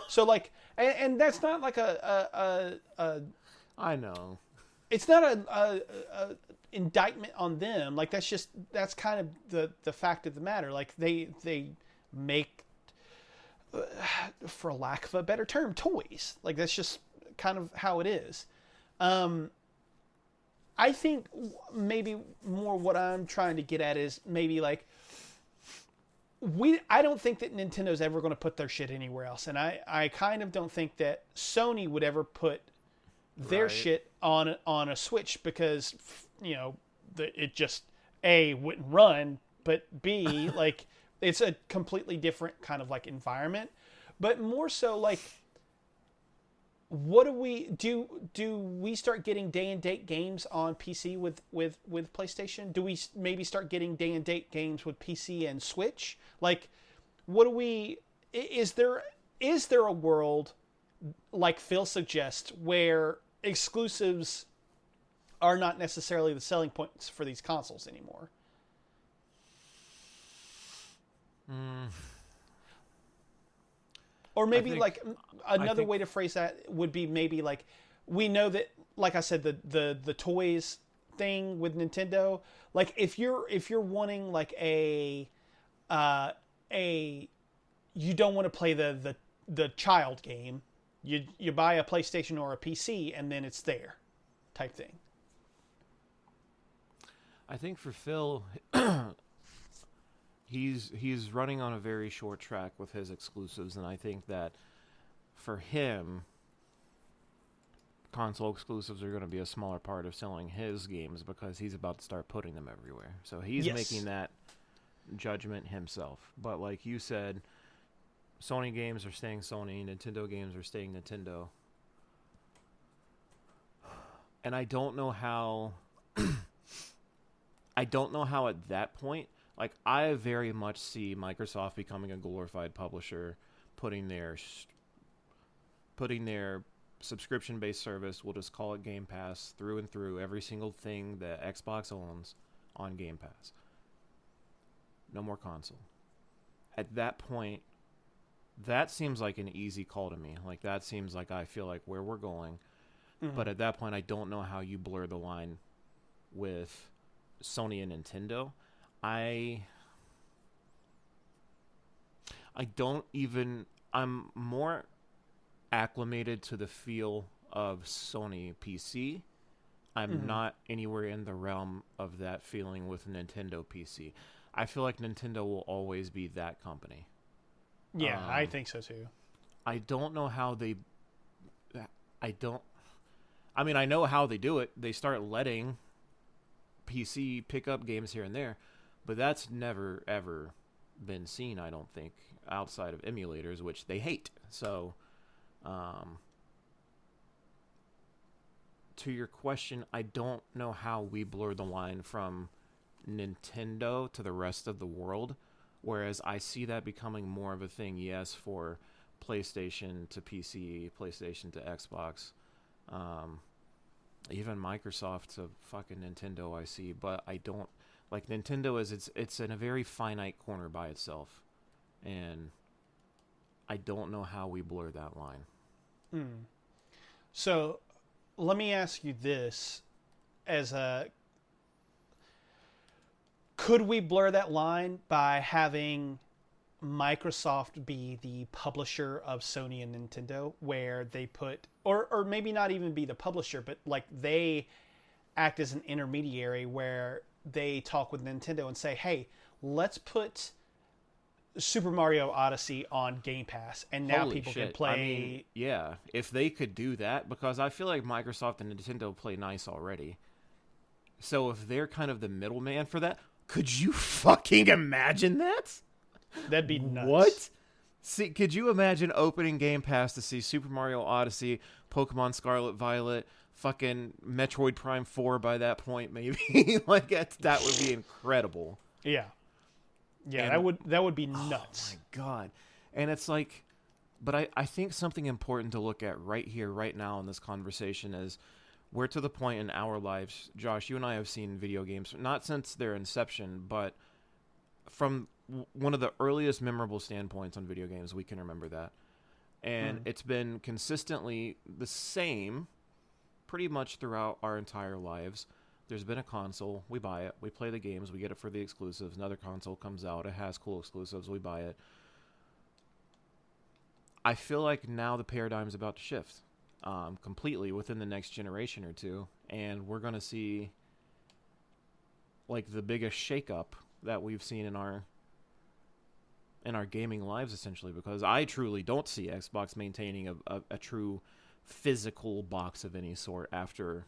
Speaker 1: So like and that's not like a
Speaker 3: I know.
Speaker 1: it's not a indictment on them. Like that's kind of the fact of the matter. Like they make, for lack of a better term, toys. Like that's just kind of how it is. I think maybe more what I'm trying to get at is maybe like I don't think that Nintendo's ever going to put their shit anywhere else, and I kind of don't think that Sony would ever put their shit on a Switch, because it just A, wouldn't run, but B, like it's a completely different kind of like environment. But more so like, what do we do? Do we start getting day and date games on PC with PlayStation? Do we maybe start getting day and date games with PC and Switch? Like, what do we? Is there a world, like Phil suggests, where exclusives are not necessarily the selling points for these consoles anymore? Or maybe like another way to phrase that would be maybe like, we know that, like I said, the toys thing with Nintendo, like if you're wanting like a you don't want to play the child game, you buy a PlayStation or a PC and then it's there type thing.
Speaker 3: I think for Phil, he's running on a very short track with his exclusives, and I think that for him, console exclusives are going to be a smaller part of selling his games, because he's about to start putting them everywhere. So he's making that judgment himself. But like you said, Sony games are staying Sony, Nintendo games are staying Nintendo. And I don't know how at that point, like, I very much see Microsoft becoming a glorified publisher, putting their subscription-based service, we'll just call it Game Pass, through and through every single thing that Xbox owns on Game Pass. No more console. At that point, that seems like an easy call to me. Like, that seems like I feel like where we're going. Mm-hmm. But at that point, I don't know how you blur the line with Sony and Nintendo. I'm more acclimated to the feel of Sony PC. I'm not anywhere in the realm of that feeling with Nintendo PC. I feel like Nintendo will always be that company.
Speaker 1: Yeah, I think so too.
Speaker 3: I don't know how I know how they do it. They start letting PC pick up games here and there, but that's never ever been seen, I don't think, outside of emulators, which they hate. So to your question, I don't know how we blur the line from Nintendo to the rest of the world, whereas I see that becoming more of a thing, yes, for PlayStation to PC, PlayStation to Xbox, even Microsoft to fucking Nintendo I see, but I don't, like, Nintendo it's in a very finite corner by itself, and I don't know how we blur that line.
Speaker 1: So let me ask you this, could we blur that line by having Microsoft be the publisher of Sony and Nintendo, where they put, or maybe not even be the publisher, but like they act as an intermediary where they talk with Nintendo and say, hey, let's put Super Mario Odyssey on Game Pass, and now
Speaker 3: Holy
Speaker 1: people
Speaker 3: shit.
Speaker 1: can play.
Speaker 3: I mean, yeah, if they could do that, because I feel like Microsoft and Nintendo play nice already. So if they're kind of the middleman for that, could you fucking imagine that?
Speaker 1: That'd be nuts.
Speaker 3: What? See, could you imagine opening Game Pass to see Super Mario Odyssey, Pokemon Scarlet Violet, fucking Metroid Prime 4 by that point, maybe? Like, that would be incredible.
Speaker 1: Yeah. Yeah,
Speaker 3: And-
Speaker 1: that would be nuts.
Speaker 3: Oh my god. And it's like, but I think something important to look at right here, right now in this conversation is we're to the point in our lives. Josh, you and I have seen video games, not since their inception, but from one of the earliest memorable standpoints on video games, we can remember that. And it's been consistently the same pretty much throughout our entire lives. There's been a console, we buy it, we play the games, we get it for the exclusives. Another console comes out, it has cool exclusives, we buy it. I feel like now the paradigm's about to shift completely within the next generation or two, and we're going to see like the biggest shakeup that we've seen in our gaming lives, essentially, because I truly don't see Xbox maintaining a true physical box of any sort after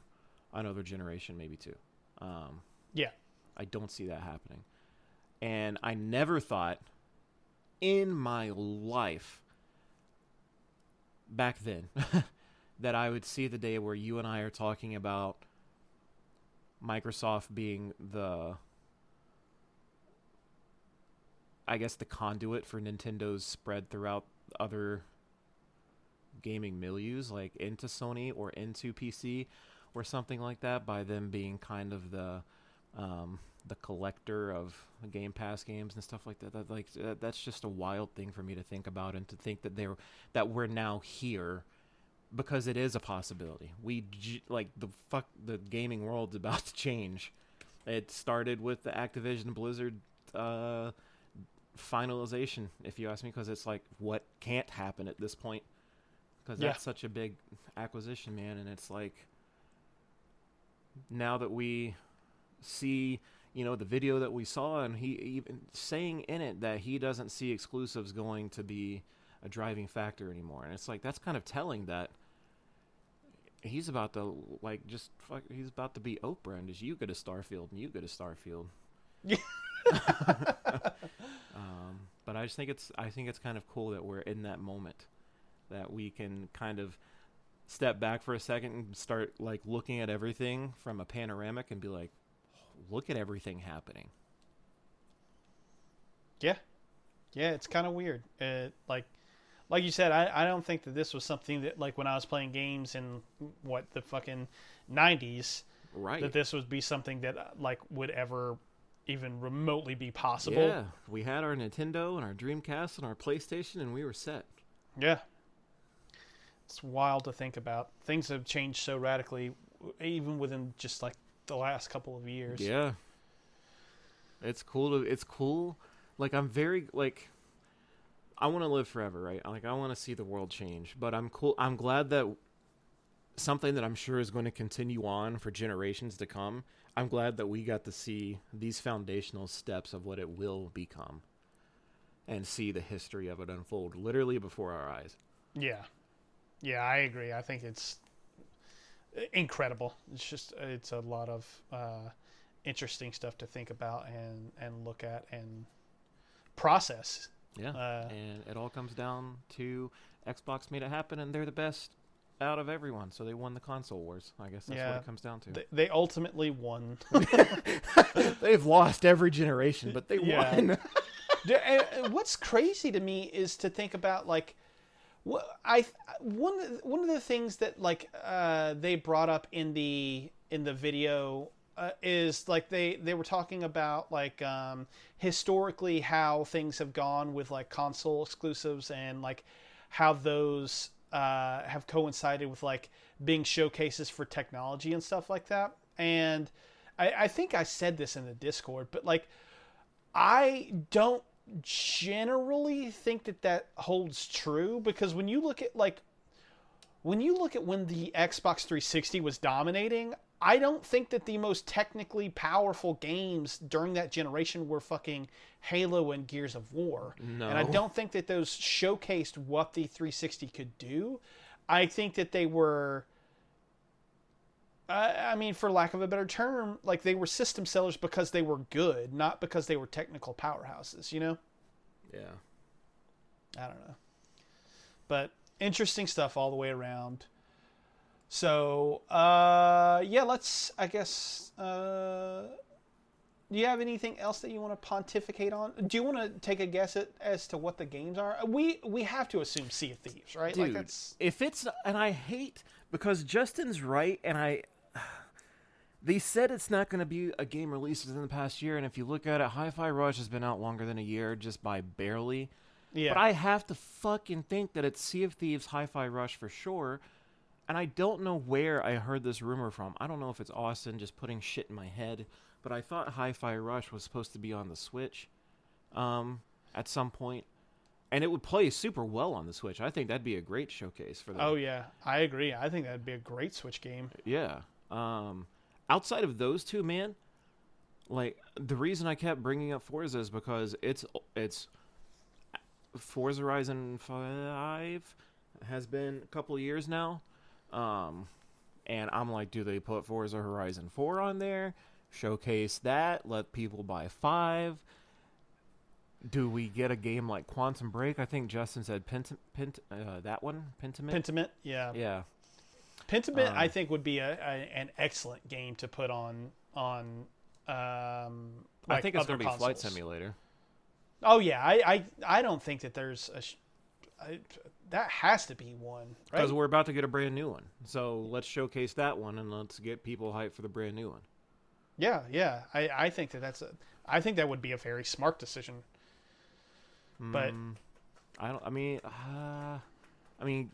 Speaker 3: another generation, maybe two.
Speaker 1: Yeah.
Speaker 3: I don't see that happening. And I never thought in my life back then that I would see the day where you and I are talking about Microsoft being the conduit for Nintendo's spread throughout other gaming milieus, like into Sony or into PC or something like that, by them being kind of the collector of Game Pass games and stuff like that. That's just a wild thing for me to think about, and to think that we're now here, because it is a possibility. The gaming world's about to change. It started with the Activision Blizzard finalization, if you ask me, because it's like, what can't happen at this point? Because that's such a big acquisition, man. And it's like, now that we see, the video that we saw, and he even saying in it that he doesn't see exclusives going to be a driving factor anymore. And it's like, that's kind of telling that he's about to, like, he's about to be Oprah, and just, you go to Starfield, and you go to Starfield. But I think it's kind of cool that we're in that moment, that we can kind of step back for a second and start like looking at everything from a panoramic and be like, look at everything happening.
Speaker 1: Yeah, it's kind of weird. Like you said, I don't think that this was something that, like, when I was playing games in the fucking 90s,
Speaker 3: right,
Speaker 1: that this would be something that like would ever even remotely be possible.
Speaker 3: Yeah, we had our Nintendo and our Dreamcast and our PlayStation, and we were set.
Speaker 1: Yeah. It's wild to think about. Things have changed so radically, even within just like the last couple of years.
Speaker 3: Yeah. It's cool. Like, I'm very, like, I want to live forever, right? Like, I want to see the world change, but I'm glad that something that I'm sure is going to continue on for generations to come, I'm glad that we got to see these foundational steps of what it will become and see the history of it unfold literally before our eyes.
Speaker 1: Yeah. Yeah, I agree. I think it's incredible. It's a lot of interesting stuff to think about and look at and process.
Speaker 3: Yeah. And it all comes down to Xbox made it happen, and they're the best out of everyone, so they won the console wars. I guess that's what it comes down to.
Speaker 1: They ultimately won.
Speaker 3: They've lost every generation, but they won.
Speaker 1: What's crazy to me is to think about, like, one of the things that, like, they brought up in the video is, like, they were talking about, like, historically how things have gone with, like, console exclusives, and like how those have coincided with, like, being showcases for technology and stuff like that. And I think I said this in the Discord, but, like, I don't generally think that holds true, because when you look at when the Xbox 360 was dominating, I don't think that the most technically powerful games during that generation were fucking Halo and Gears of War.
Speaker 3: No.
Speaker 1: And I don't think that those showcased what the 360 could do. I think that they were, I mean, for lack of a better term, like they were system sellers because they were good, not because they were technical powerhouses, you know?
Speaker 3: Yeah.
Speaker 1: I don't know. But interesting stuff all the way around. So, yeah, let's, I guess, do you have anything else that you want to pontificate on? Do you want to take a guess as to what the games are? We have to assume Sea of Thieves, right?
Speaker 3: Dude,
Speaker 1: like that's...
Speaker 3: if it's, and I hate, because Justin's right, and they said it's not going to be a game released within the past year, and if you look at it, Hi-Fi Rush has been out longer than a year, just by barely.
Speaker 1: Yeah.
Speaker 3: But I have to fucking think that it's Sea of Thieves, Hi-Fi Rush for sure. And I don't know where I heard this rumor from. I don't know if it's Austin just putting shit in my head, but I thought Hi-Fi Rush was supposed to be on the Switch at some point. And it would play super well on the Switch. I think that'd be a great showcase for them.
Speaker 1: Oh, yeah. I agree. I think that'd be a great Switch game.
Speaker 3: Yeah. Outside of those two, man, like, the reason I kept bringing up Forza is because it's Forza Horizon 5 has been a couple of years now. And I'm like, do they put Forza Horizon 4 on there? Showcase that? Let people buy 5? Do we get a game like Quantum Break? I think Justin said that one? Pentiment?
Speaker 1: Pentiment, yeah.
Speaker 3: Yeah.
Speaker 1: Pentiment, I think, would be an excellent game to put on like
Speaker 3: I think it's
Speaker 1: other
Speaker 3: going to be Flight
Speaker 1: consoles.
Speaker 3: Simulator.
Speaker 1: Oh, yeah. I don't think that there's that has to be one, right?
Speaker 3: Because we're about to get a brand new one. So let's showcase that one and let's get people hyped for the brand new one.
Speaker 1: Yeah. I think I think that would be a very smart decision. But
Speaker 3: I mean,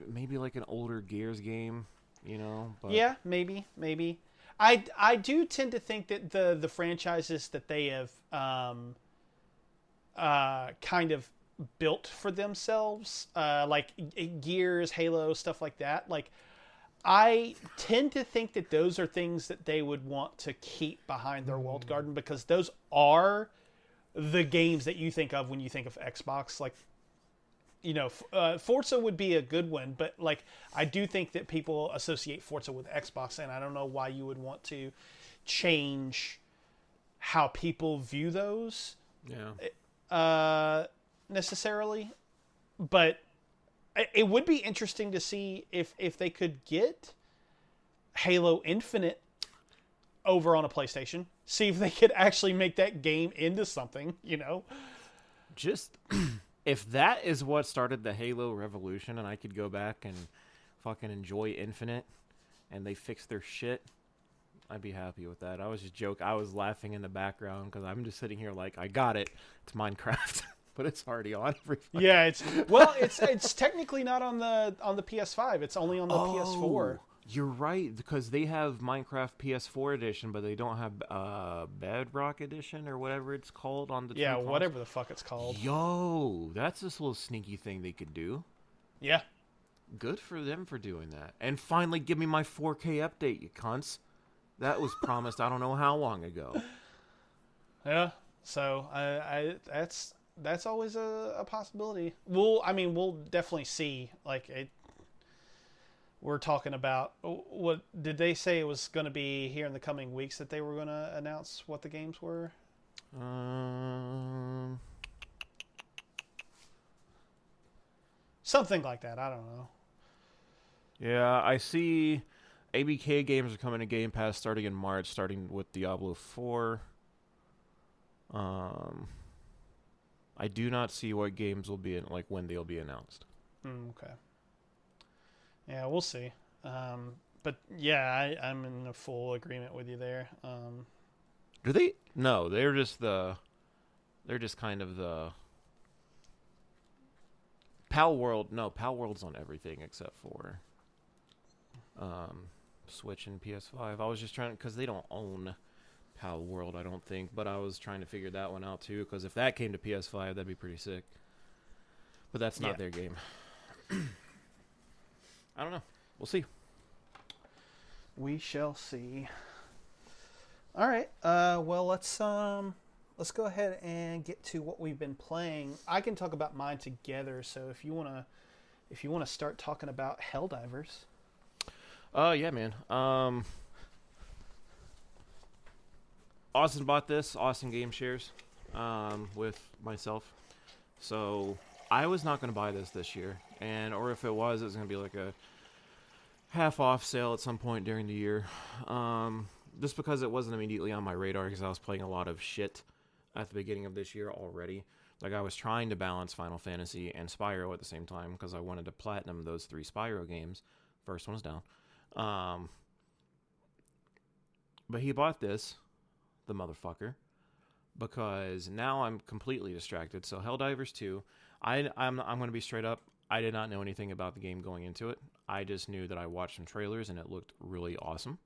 Speaker 3: maybe like an older Gears game, you know? But
Speaker 1: yeah, maybe. I do tend to think that the franchises that they have kind of built for themselves, like Gears, Halo, stuff like that, like I tend to think that those are things that they would want to keep behind their walled garden, because those are the games that you think of when you think of Xbox. Like, you know, Forza would be a good one, but like I do think that people associate Forza with Xbox, and I don't know why you would want to change how people view those.
Speaker 3: Yeah.
Speaker 1: Necessarily, but it would be interesting to see if they could get Halo Infinite over on a PlayStation. See if they could actually make that game into something, you know?
Speaker 3: Just, if that is what started the Halo revolution and I could go back and fucking enjoy Infinite and they fix their shit, I'd be happy with that. I was just joking. I was laughing in the background because I'm just sitting here like, I got it. It's Minecraft. But it's already on every.
Speaker 1: Yeah, it's technically not on the PS5. It's only on the PS4.
Speaker 3: You're right, because they have Minecraft PS4 edition, but they don't have Bedrock edition or whatever it's called on the.
Speaker 1: Yeah, whatever the fuck it's called.
Speaker 3: Yo, that's this little sneaky thing they could do.
Speaker 1: Yeah.
Speaker 3: Good for them for doing that, and finally give me my 4K update, you cunts. That was promised I don't know how long ago.
Speaker 1: Yeah. So that's always a possibility. We'll definitely see. Like it. We're talking about, what did they say it was going to be here in the coming weeks that they were going to announce what the games were? Something like that. I don't know.
Speaker 3: Yeah, I see ABK games are coming to Game Pass starting in March, starting with Diablo 4. I do not see what games will be like when they'll be announced.
Speaker 1: Okay. Yeah, we'll see. But yeah, I'm in a full agreement with you there.
Speaker 3: Do they? No, they're just kind of the Pal World. No, Pal World's on everything except for Switch and PS5. I was just trying, because they don't own Pal World, I don't think, but I was trying to figure that one out too, because if that came to PS5, that'd be pretty sick. But that's not their game. I don't know. We'll see.
Speaker 1: We shall see. All right. Well, let's go ahead and get to what we've been playing. I can talk about mine together. So if you wanna start talking about Helldivers.
Speaker 3: Yeah, man. Austin bought this. Austin Game Shares, with myself. So I was not going to buy this year, or if it was going to be like a half off sale at some point during the year. Just because it wasn't immediately on my radar because I was playing a lot of shit at the beginning of this year already. Like I was trying to balance Final Fantasy and Spyro at the same time because I wanted to platinum those 3 Spyro games. First one's down. But he bought this, the motherfucker, because now I'm completely distracted. So Helldivers 2, I'm going to be straight up. I did not know anything about the game going into it. I just knew that I watched some trailers and it looked really awesome.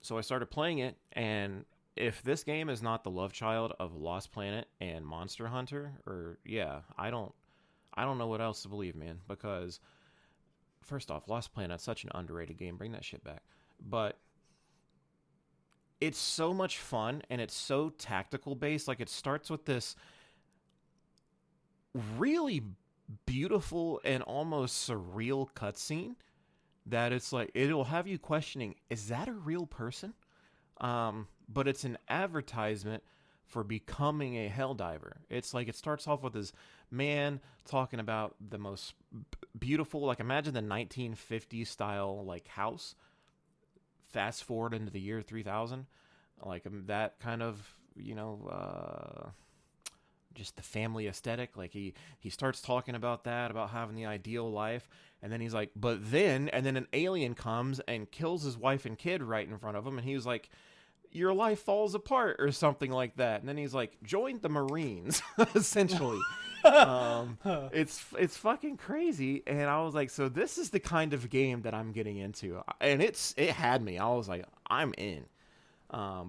Speaker 3: So I started playing it, and if this game is not the love child of Lost Planet and Monster Hunter, I don't know what else to believe, man. Because first off, Lost Planet's such an underrated game. Bring that shit back. But it's so much fun, and it's so tactical based. Like, it starts with this really beautiful and almost surreal cutscene that it's like, it'll have you questioning, is that a real person? But it's an advertisement for becoming a Helldiver. It's like, it starts off with this man talking about the most beautiful, like, imagine the 1950s style, like, house. Fast forward into the year 3000, like that kind of, just the family aesthetic. Like he starts talking about that, about having the ideal life, and then he's like, and then an alien comes and kills his wife and kid right in front of him, and he was like, your life falls apart or something like that. And then he's like, join the Marines, essentially. It's fucking crazy. And I was like, so this is the kind of game that I'm getting into. And it had me. I was like, I'm in.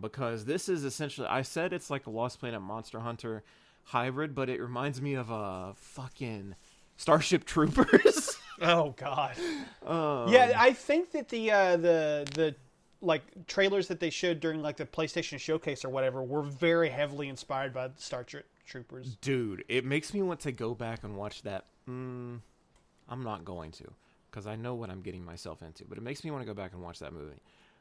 Speaker 3: Because this is essentially, I said it's like a Lost Planet Monster Hunter hybrid, but it reminds me of a fucking Starship Troopers.
Speaker 1: Oh God. Yeah, I think that the like trailers that they showed during like the PlayStation Showcase or whatever were very heavily inspired by the Troopers.
Speaker 3: Dude, it makes me want to go back and watch that. I'm not going to, because I know what I'm getting myself into. But it makes me want to go back and watch that movie.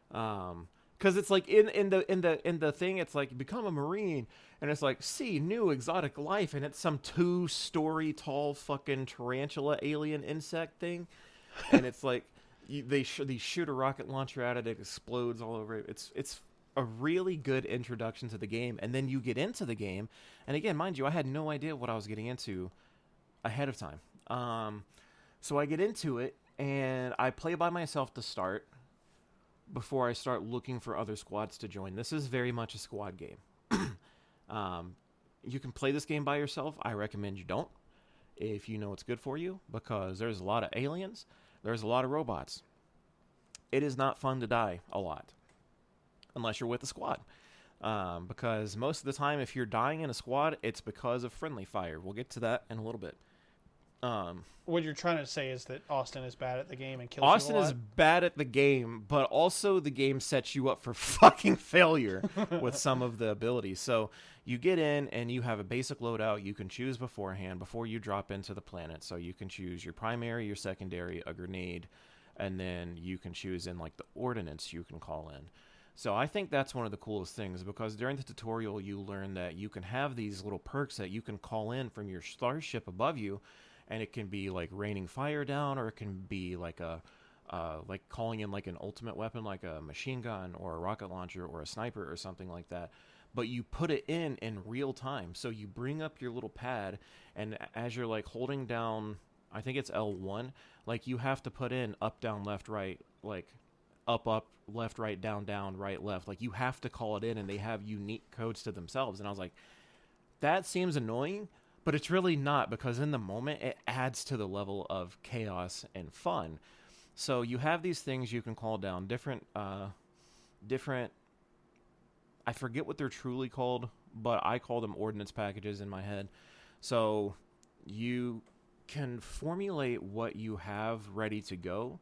Speaker 3: Because it's like in the thing, it's like become a Marine, and it's like see new exotic life, and it's some 2-story tall fucking tarantula alien insect thing, and it's like. They shoot a rocket launcher at it, it explodes all over it. It's a really good introduction to the game, and then you get into the game, and again, mind you, I had no idea what I was getting into ahead of time. So I get into it, and I play by myself to start before I start looking for other squads to join. This is very much a squad game. You can play this game by yourself. I recommend you don't, if you know it's good for you, because there's a lot of aliens. There's a lot of robots. It is not fun to die a lot, unless you're with a squad. Because most of the time, if you're dying in a squad, it's because of friendly fire. We'll get to that in a little bit.
Speaker 1: What you're trying to say is that Austin is bad at the game and kills
Speaker 3: Austin
Speaker 1: you a lot?
Speaker 3: is bad at the game, but also the game sets you up for fucking failure with some of the abilities. So you get in and you have a basic loadout you can choose beforehand before you drop into the planet. So you can choose your primary, your secondary, a grenade, and then you can choose in like the ordnance you can call in. So I think that's one of the coolest things, because during the tutorial you learn that you can have these little perks that you can call in from your starship above you. And it can be like raining fire down, or it can be like like calling in like an ultimate weapon, like a machine gun or a rocket launcher or a sniper or something like that. But you put it in real time. So you bring up your little pad, and as you're like holding down, I think it's L1, like you have to put in up, down, left, right, like up, left, right, down, right, left. Like you have to call it in, and they have unique codes to themselves. And I was like, that seems annoying. But it's really not, because in the moment, it adds to the level of chaos and fun. So you have these things you can call down, different, I forget what they're truly called, but I call them ordnance packages in my head. So you can formulate what you have ready to go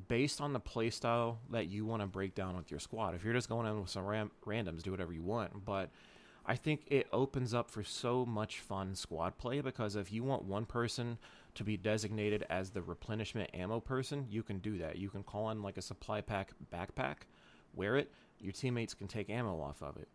Speaker 3: based on the playstyle that you want to break down with your squad. If you're just going in with some randoms, do whatever you want. But I think it opens up for so much fun squad play, because if you want one person to be designated as the replenishment ammo person, you can do that. You can call in like a supply pack backpack, wear it, your teammates can take ammo off of it.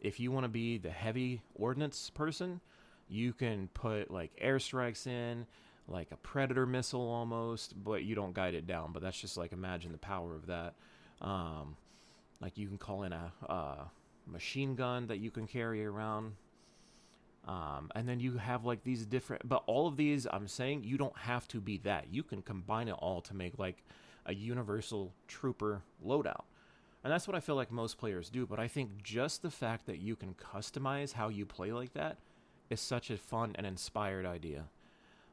Speaker 3: If you want to be the heavy ordnance person, you can put like airstrikes in, like a Predator missile almost, but you don't guide it down. But that's just like, imagine the power of that. Like you can call in a machine gun that you can carry around. And then you have like these different, but all of these, I'm saying you don't have to be that. You can combine it all to make like a universal trooper loadout. And that's what I feel like most players do. But I think just the fact that you can customize how you play like that is such a fun and inspired idea.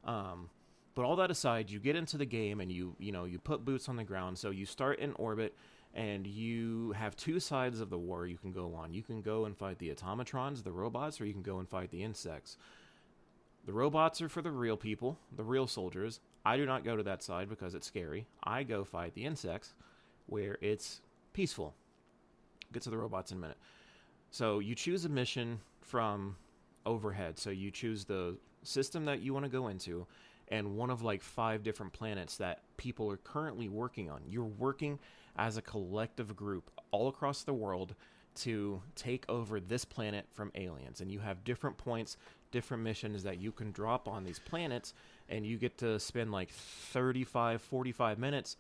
Speaker 3: But all that aside, you get into the game and you put boots on the ground. So you start in orbit and you have two sides of the war you can go on. You can go and fight the automatrons, the robots, or you can go and fight the insects. The robots are for the real people, the real soldiers. I do not go to that side because it's scary. I go fight the insects where it's peaceful. Get to the robots in a minute. So you choose a mission from overhead. So you choose the system that you want to go into and one of like 5 different planets that people are currently working on. You're working as a collective group all across the world to take over this planet from aliens. And you have different points, different missions that you can drop on these planets, and you get to spend like 35, 45 minutes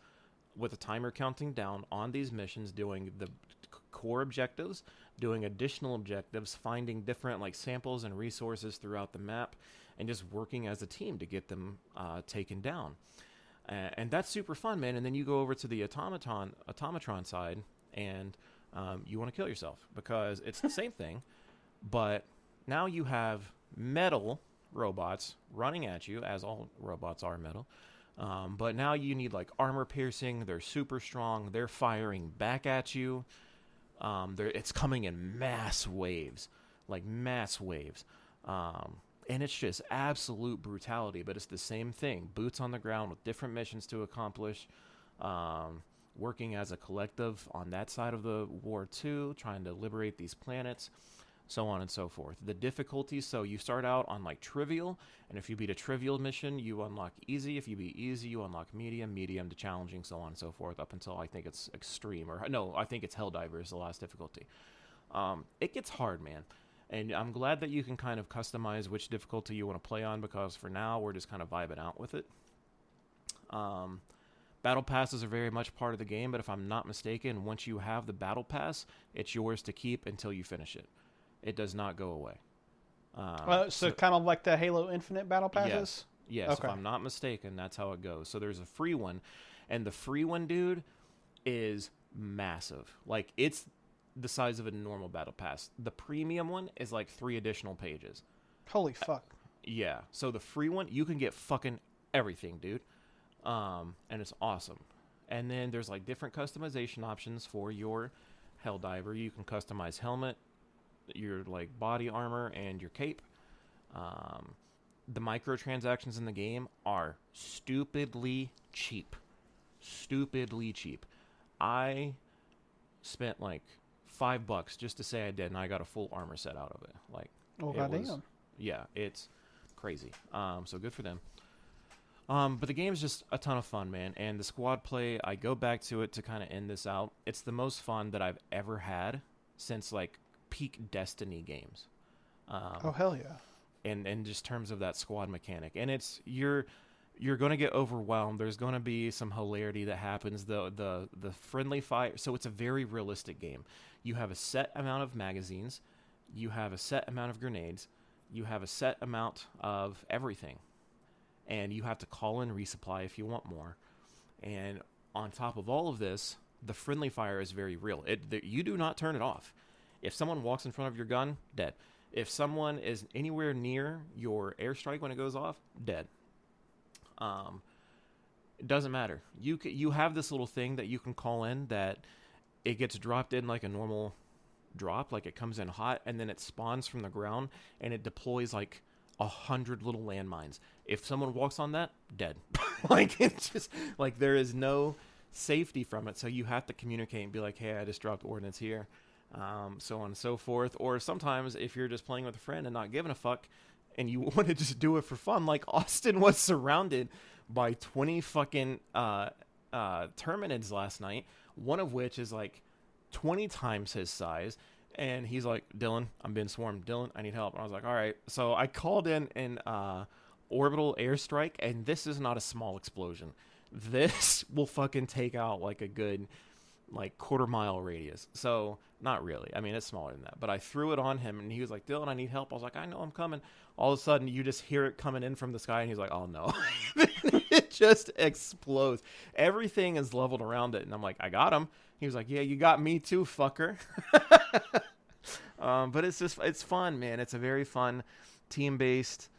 Speaker 3: with a timer counting down on these missions, doing the core objectives, doing additional objectives, finding different like samples and resources throughout the map, and just working as a team to get them taken down. And that's super fun, man. And then you go over to the automatron side, and you want to kill yourself because it's the same thing, but now you have metal robots running at you, as all robots are metal. But now you need like armor piercing. They're super strong. They're firing back at you. It's coming in mass waves, like mass waves. And it's just absolute brutality, but it's the same thing. Boots on the ground with different missions to accomplish. Working as a collective on that side of the war too, trying to liberate these planets, so on and so forth. The difficulties, so you start out on like trivial, and if you beat a trivial mission, you unlock easy. If you beat easy, you unlock medium to challenging, so on and so forth, up until I think it's extreme, or no, I think it's Helldivers, the last difficulty. It gets hard, man. And I'm glad that you can kind of customize which difficulty you want to play on, because for now, we're just kind of vibing out with it. Battle passes are very much part of the game, but if I'm not mistaken, once you have the battle pass, it's yours to keep until you finish it. It does not go away.
Speaker 1: So kind of like the Halo Infinite battle passes?
Speaker 3: Yes,
Speaker 1: okay.
Speaker 3: If I'm not mistaken, that's how it goes. So there's a free one, and the free one, dude, is massive. Like, it's the size of a normal battle pass. The premium one is like 3 additional pages.
Speaker 1: Holy fuck.
Speaker 3: Yeah. So the free one, you can get fucking everything, dude. And it's awesome. And then there's like different customization options for your Helldiver. You can customize helmet, your like body armor, and your cape. The microtransactions in the game are stupidly cheap. I spent like $5 just to say I did, and I got a full armor set out of it. Like,
Speaker 1: oh goddamn.
Speaker 3: Yeah, it's crazy. So good for them. But the game is just a ton of fun, man. And the squad play, I go back to it to kind of end this out. It's the most fun that I've ever had since like peak Destiny games.
Speaker 1: Oh hell yeah.
Speaker 3: And just terms of that squad mechanic, and it's you're going to get overwhelmed. There's going to be some hilarity that happens. The friendly fire. So it's a very realistic game. You have a set amount of magazines. You have a set amount of grenades. You have a set amount of everything. And you have to call in resupply if you want more. And on top of all of this, the friendly fire is very real. You do not turn it off. If someone walks in front of your gun, dead. If someone is anywhere near your airstrike when it goes off, dead. It doesn't matter. You have this little thing that you can call in that it gets dropped in like a normal drop, like it comes in hot, and then it spawns from the ground, and it deploys like 100 little landmines. If someone walks on that, dead. Like, it's just like there is no safety from it. So you have to communicate and be like, hey, I just dropped ordnance here, so on and so forth. Or sometimes if you're just playing with a friend and not giving a fuck and you want to just do it for fun, like Austin was surrounded by 20 fucking Terminids last night, one of which is like 20 times his size. And he's like, Dylan, I'm being swarmed. Dylan, I need help. And I was like, all right. So I called in an orbital airstrike, and this is not a small explosion. This will fucking take out like a good like quarter-mile radius. So not really. I mean, it's smaller than that. But I threw it on him, and he was like, Dylan, I need help. I was like, I know, I'm coming. All of a sudden, you just hear it coming in from the sky, and he's like, oh, no. It just explodes. Everything is leveled around it, and I'm like, I got him. He was like, yeah, you got me too, fucker. But it's fun, man. It's a very fun team-based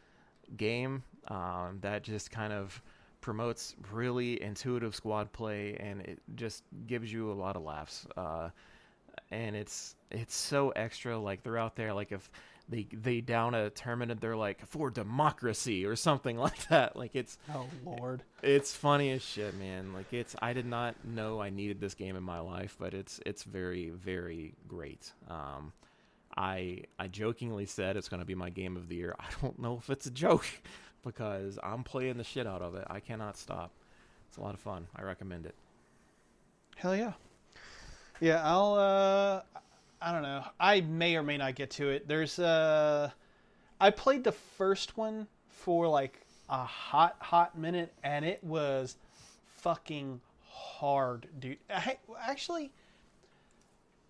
Speaker 3: game that just kind of promotes really intuitive squad play, and it just gives you a lot of laughs. And it's so extra. Like, they're out there, like, if they down a Terminid, they're like, for democracy or something like that. Like, it's
Speaker 1: Oh Lord.
Speaker 3: It's funny as shit, man. Like, I did not know I needed this game in my life, but it's very, very great. I jokingly said it's going to be my game of the year. I don't know if it's a joke because I'm playing the shit out of it. I cannot stop. It's a lot of fun. I recommend it.
Speaker 1: Hell yeah. Yeah, I don't know. I may or may not get to it. I played the first one for like a hot minute, and it was fucking hard, dude. Actually,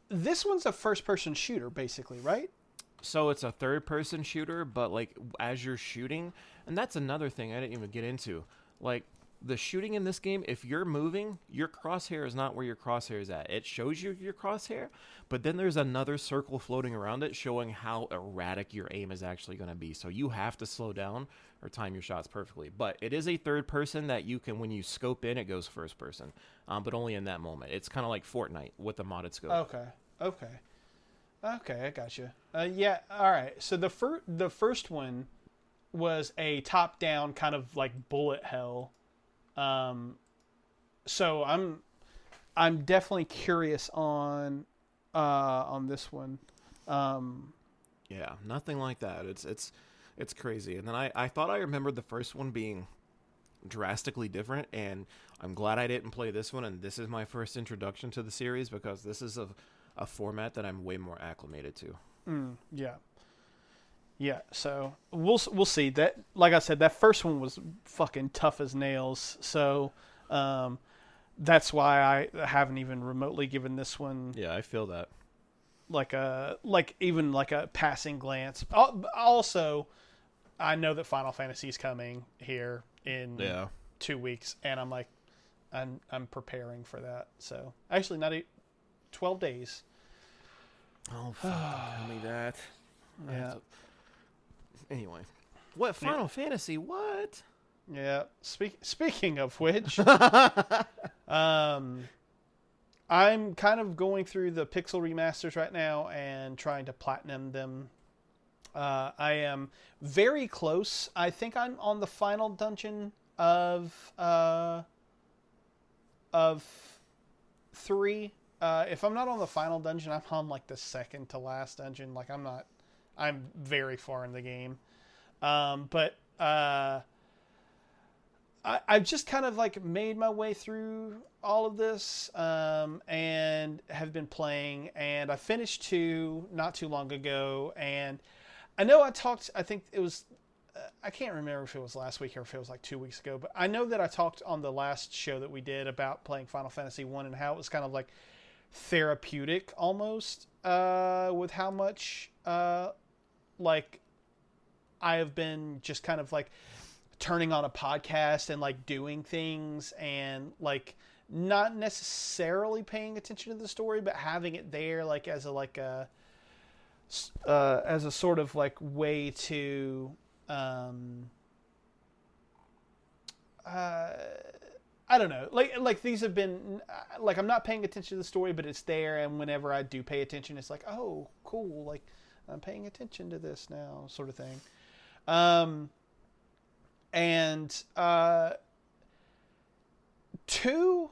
Speaker 1: this one's a first-person shooter, basically, right?
Speaker 3: So it's a third-person shooter, but like as you're shooting, and that's another thing I didn't even get into. Like, the shooting in this game, if you're moving, your crosshair is not where your crosshair is at. It shows you your crosshair, but then there's another circle floating around it showing how erratic your aim is actually going to be. So you have to slow down or time your shots perfectly. But it is a third person that you can, when you scope in, it goes first person, but only in that moment. It's kind of like Fortnite with the modded scope.
Speaker 1: Okay, I got you. Yeah, all right. So the first one was a top-down kind of like bullet hell. So I'm definitely curious on this one.
Speaker 3: Yeah, nothing like that. It's crazy. And then I thought I remembered the first one being drastically different, and I'm glad I didn't play this one. And this is my first introduction to the series because this is a format that I'm way more acclimated to.
Speaker 1: Yeah. So we'll see. That, like I said, that first one was fucking tough as nails. So that's why I haven't even remotely given this one.
Speaker 3: Yeah, I feel that.
Speaker 1: Even a passing glance. Also, I know that Final Fantasy is coming here in 2 weeks, and I'm like, I'm preparing for that. So actually, not 12 days.
Speaker 3: Oh, fuck, don't tell me that.
Speaker 1: Yeah.
Speaker 3: Anyway, what Final Fantasy? What?
Speaker 1: Yeah. Speaking of which, I'm kind of going through the pixel remasters right now and trying to platinum them. I am very close. I think I'm on the final dungeon of 3. If I'm not on the final dungeon, I'm on like the second to last dungeon. Like, I'm very far in the game. But I've just kind of like made my way through all of this, and have been playing, and I finished 2 not too long ago. And I know I think it was, I can't remember if it was last week or if it was like 2 weeks ago, but I know that I talked on the last show that we did about playing Final Fantasy 1 and how it was kind of like therapeutic almost, with how much, like, I have been just kind of like turning on a podcast and like doing things and like not necessarily paying attention to the story, but having it there like as a sort of like way to I don't know, like these have been like, I'm not paying attention to the story, but it's there, and whenever I do pay attention, it's like, oh, cool, like I'm paying attention to this now, sort of thing. And 2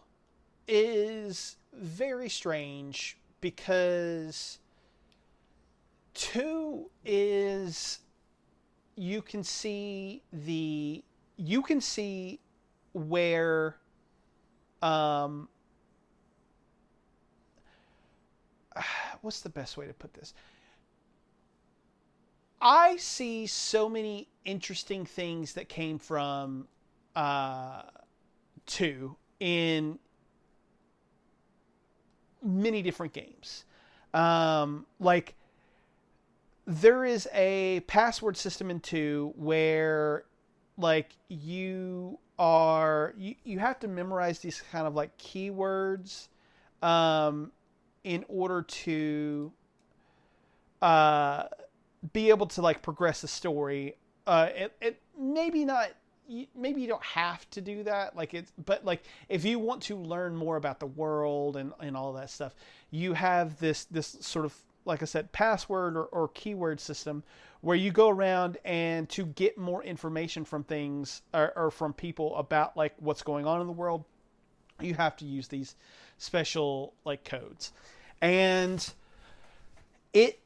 Speaker 1: is very strange because 2 is you can see where what's the best way to put this? I see so many interesting things that came from 2 in many different games. Like, there is a password system in 2 where, like, you have to memorize these kind of like keywords in order to be able to like progress the story. It maybe not. Maybe you don't have to do that. But like if you want to learn more about the world and all that stuff, you have this sort of, like I said, password or keyword system where you go around and to get more information from things or from people about like what's going on in the world, you have to use these special like codes. And it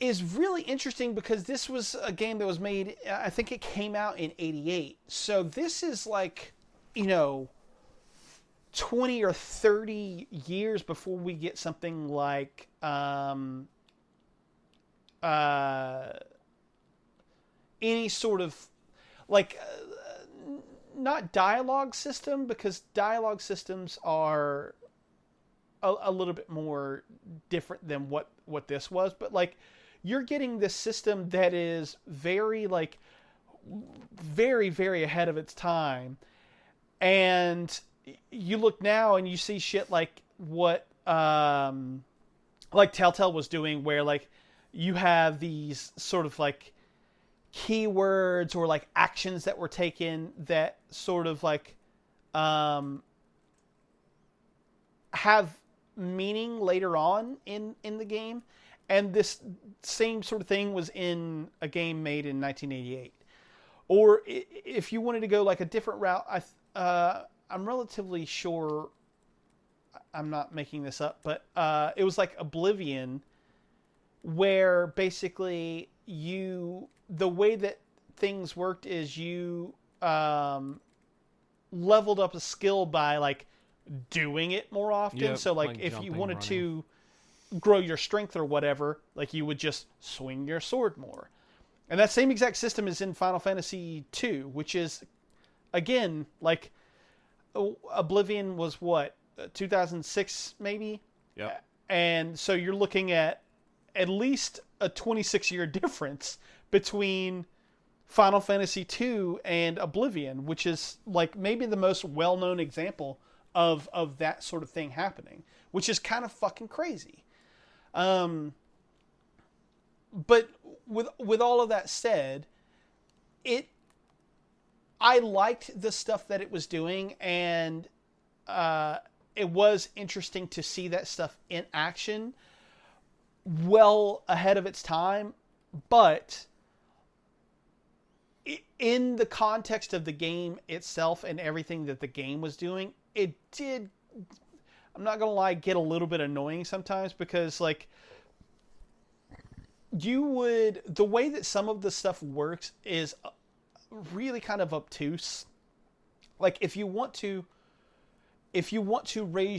Speaker 1: is really interesting because this was a game that was made, I think it came out in 88. So this is like, 20 or 30 years before we get something like any sort of like not dialogue system, because dialogue systems are a little bit more different than what this was, but like you're getting this system that is very like very, very ahead of its time. And you look now and you see shit like what like Telltale was doing, where like you have these sort of like keywords or like actions that were taken that sort of like have meaning later on in the game. And this same sort of thing was in a game made in 1988. Or if you wanted to go like a different route, I'm relatively sure I'm not making this up, but it was like Oblivion, where basically the way that things worked is you leveled up a skill by like doing it more often.
Speaker 3: Yep,
Speaker 1: so like if
Speaker 3: jumping,
Speaker 1: you wanted
Speaker 3: running.
Speaker 1: to grow your strength or whatever, like you would just swing your sword more. And that same exact system is in Final Fantasy II, which is, again, like Oblivion was what, 2006 maybe?
Speaker 3: Yeah.
Speaker 1: And so you're looking at least a 26-year difference between Final Fantasy II and Oblivion, which is like maybe the most well-known example of that sort of thing happening, which is kind of fucking crazy. But with all of that said, I liked the stuff that it was doing, and it was interesting to see that stuff in action well ahead of its time. But in the context of the game itself and everything that the game was doing, it did, I'm not gonna lie, get a little bit annoying sometimes, because like the way that some of the stuff works is really kind of obtuse. Like if you want to raise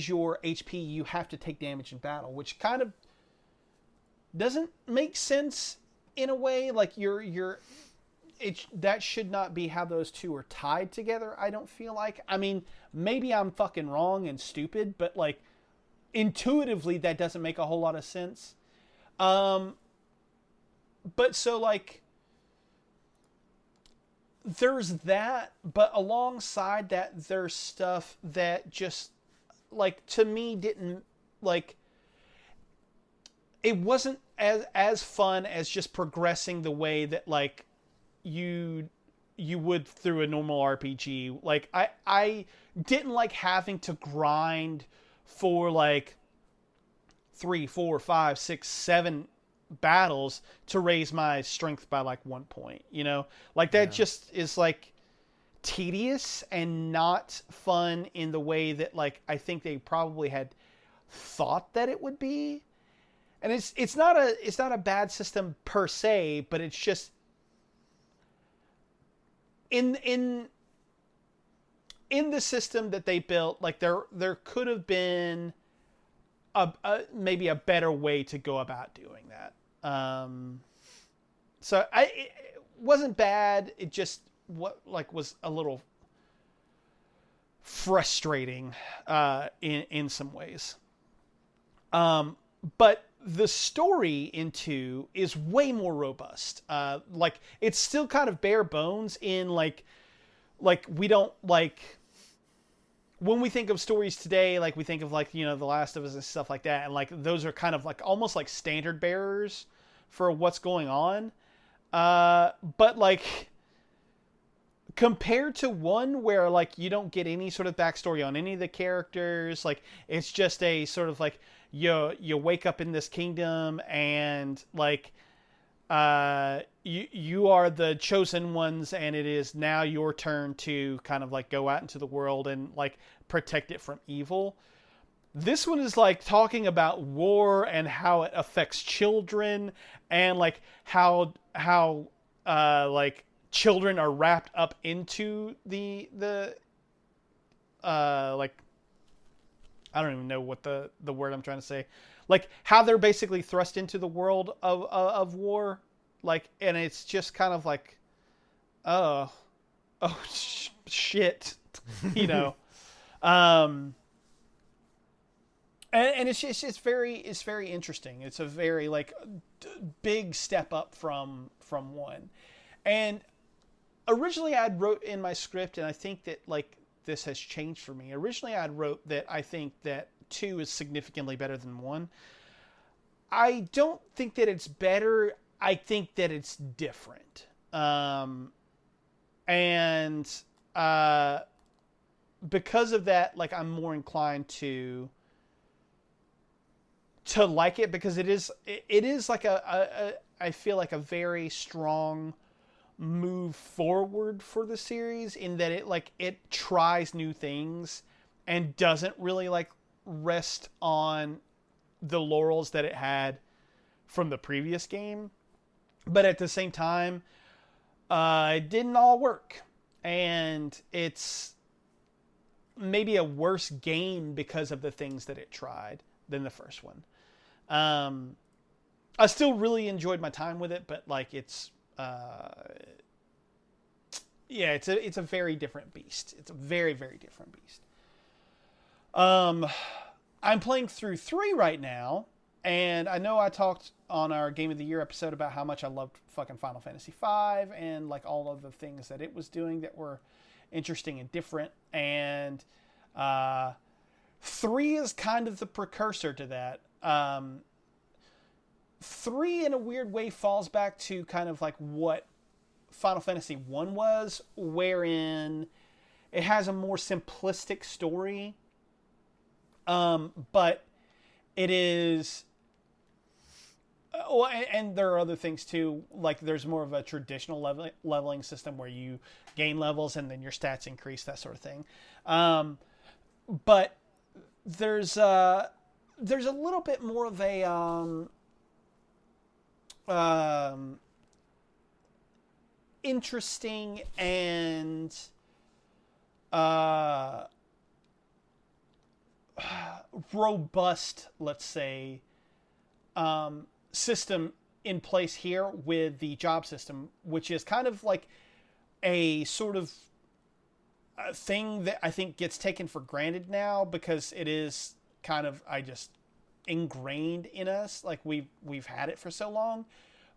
Speaker 1: your HP, you have to take damage in battle, which kind of doesn't make sense in a way. Like that should not be how those two are tied together, I don't feel like. I mean, maybe I'm fucking wrong and stupid, but like intuitively that doesn't make a whole lot of sense. But so like there's that, but alongside that there's stuff that just like to me didn't like, it wasn't as fun as just progressing the way that like you would through a normal RPG. Like I didn't like having to grind for like 3, 4, 5, 6, 7 battles to raise my strength by like 1 point, like that just is like, tedious and not fun in the way that like I think they probably had thought that it would be. And it's not a bad system per se, but it's just in the system that they built, like there could have been maybe a better way to go about doing that. So it wasn't bad. It just was a little frustrating in some ways. But the story in 2 is way more robust. Like it's still kind of bare bones in like we don't like when we think of stories today, like we think of like, The Last of Us and stuff like that. And like those are kind of like almost like standard bearers for what's going on. But like compared to 1 where like you don't get any sort of backstory on any of the characters, like it's just a sort of like you wake up in this kingdom and like you are the chosen ones and it is now your turn to kind of like go out into the world and like protect it from evil. This one is like talking about war and how it affects children and like how like children are wrapped up into the like I don't even know what the word I'm trying to say. Like how they're basically thrust into the world of war. Like, and it's just kind of like, shit, and it's very interesting. It's a very like big step up from 1. And originally I'd wrote in my script, and I think that like this has changed for me. Originally I'd wrote that I think that 2 is significantly better than 1. I don't think that it's better. I think that it's different. And because of that, like I'm more inclined to like it because it is like I feel like a very strong move forward for the series in that it tries new things and doesn't really like rest on the laurels that it had from the previous game, but at the same time it didn't all work, and it's maybe a worse game because of the things that it tried than the first one. I still really enjoyed my time with it, but like it's a very different beast. It's a very, very different beast. I'm playing through 3 right now, and I know I talked on our Game of the Year episode about how much I loved fucking Final Fantasy V and like all of the things that it was doing that were interesting and different. And 3 is kind of the precursor to that. 3 in a weird way falls back to kind of like what Final Fantasy 1 was, wherein it has a more simplistic story. But it is, and there are other things too, like there's more of a traditional leveling system where you gain levels and then your stats increase, that sort of thing. But there's a little bit more of a, interesting and, robust, let's say, system in place here with the job system, which is kind of like a sort of a thing that I think gets taken for granted now because it is kind of, ingrained in us. Like we've had it for so long,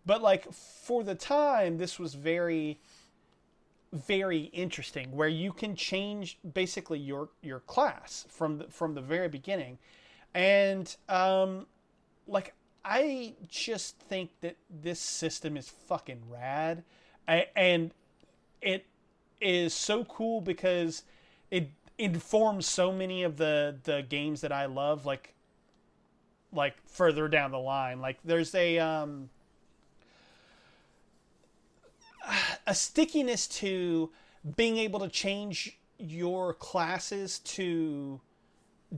Speaker 1: but like for the time, this was very, very interesting, where you can change basically your class from the very beginning. And like I just think that this system is fucking rad, and it is so cool because it informs so many of the games that I love, like further down the line. Like there's a stickiness to being able to change your classes to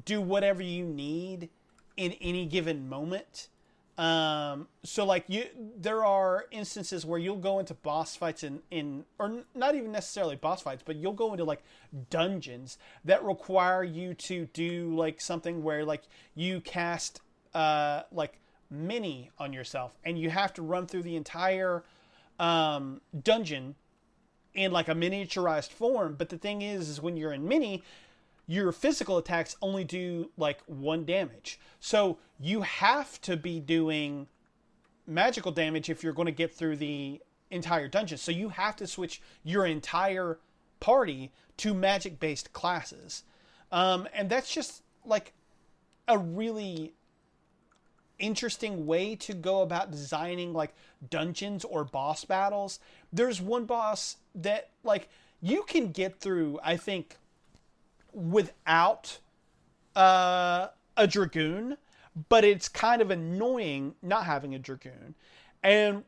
Speaker 1: do whatever you need in any given moment. So like there are instances where you'll go into boss fights or not even necessarily boss fights, but you'll go into like dungeons that require you to do like something where like you cast like mini on yourself, and you have to run through the entire dungeon in like a miniaturized form. But the thing is when you're in mini, your physical attacks only do like 1 damage. So you have to be doing magical damage if you're going to get through the entire dungeon. So you have to switch your entire party to magic-based classes. And that's just like a really interesting way to go about designing like dungeons or boss battles. There's one boss that like you can get through, I think, without a dragoon, but it's kind of annoying not having a dragoon. And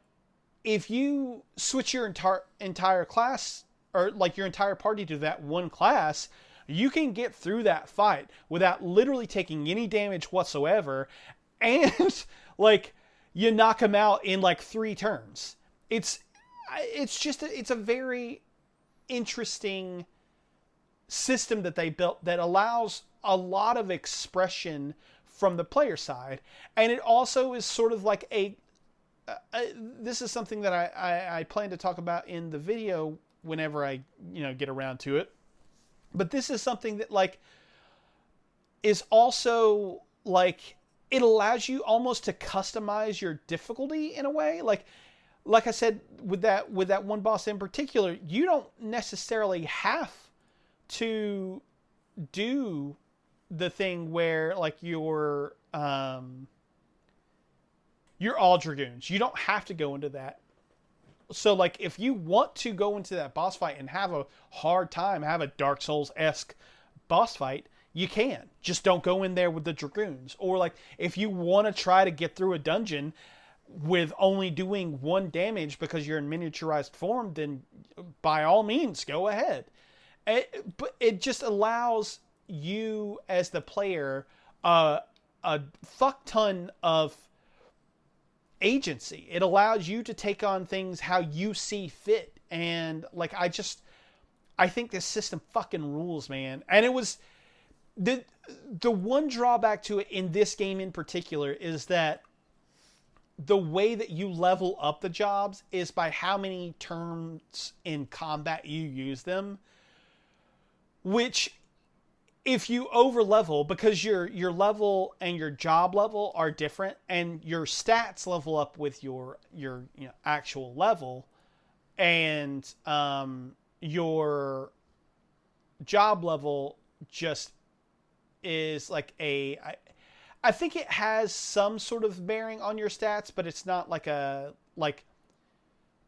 Speaker 1: if you switch your entire class or like your entire party to that one class, you can get through that fight without literally taking any damage whatsoever, and like you knock them out in like 3 turns. It's a very interesting system that they built that allows a lot of expression from the player side. And it also is sort of like this is something that I plan to talk about in the video whenever I get around to it. But this is something that like is also like it allows you almost to customize your difficulty in a way. Like I said, with that one boss in particular, you don't necessarily have to do the thing where like you're all dragoons. You don't have to go into that. So like if you want to go into that boss fight and have a hard time, have a Dark Souls-esque boss fight, you can. Just don't go in there with the dragoons. Or like if you want to try to get through a dungeon with only doing 1 damage because you're in miniaturized form, then by all means go ahead. But it just allows you as the player a fuck ton of agency. It allows you to take on things how you see fit. And like I think this system fucking rules, man. And it was the one drawback to it in this game in particular is that the way that you level up the jobs is by how many turns in combat you use them. Which, if you over level, because your level and your job level are different, and your stats level up with your actual level, and your job level just is like I think it has some sort of bearing on your stats, but it's not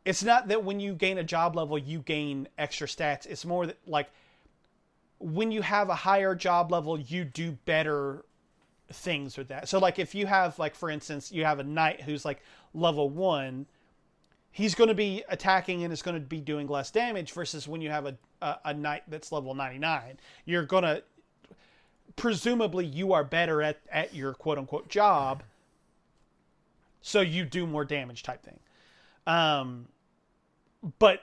Speaker 1: it's not that when you gain a job level you gain extra stats. It's more that like when you have a higher job level, you do better things with that. So like if you have like, for instance, you have a knight who's like level 1, he's going to be attacking and is going to be doing less damage versus when you have a knight that's level 99. You're going to, presumably you are better at your quote unquote job. So you do more damage type thing. But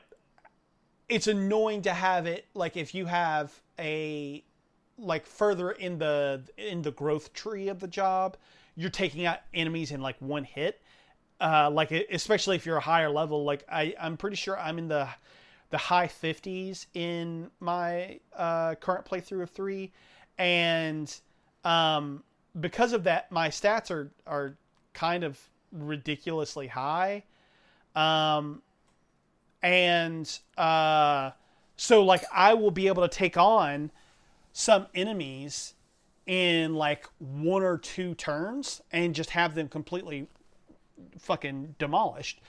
Speaker 1: it's annoying to have it like if you have a like further in the growth tree of the job, you're taking out enemies in like 1 hit. Like especially if you're a higher level, like I'm pretty sure I'm in the high 50s in my current playthrough of 3, and because of that, my stats are kind of ridiculously high. So like I will be able to take on some enemies in like 1 or 2 turns and just have them completely fucking demolished.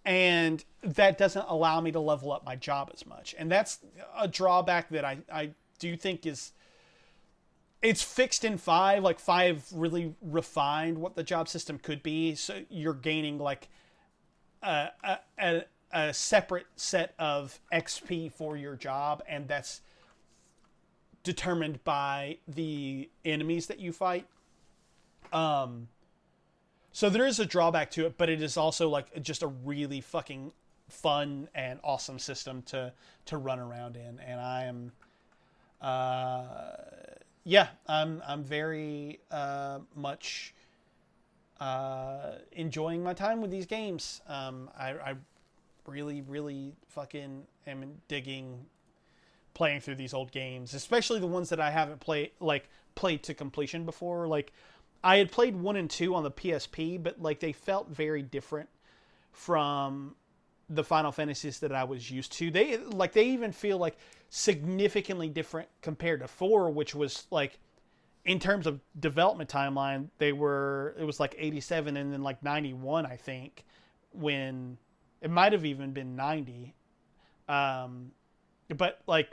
Speaker 1: And that doesn't allow me to level up my job as much. And that's a drawback that I do think it's fixed in 5. Like 5 really refined what the job system could be. So you're gaining like a a separate set of XP for your job, and that's determined by the enemies that you fight. So there is a drawback to it, but it is also like just a really fucking fun and awesome system to run around in, and I am, I'm very much enjoying my time with these games. I really, really fucking am digging playing through these old games, especially the ones that I haven't played to completion before. Like, I had played 1 and 2 on the PSP, but like they felt very different from the Final Fantasies that I was used to. They even feel like significantly different compared to 4, which was like, in terms of development timeline, it was like 87 and then like 91, I think, when it might have even been 90. But like,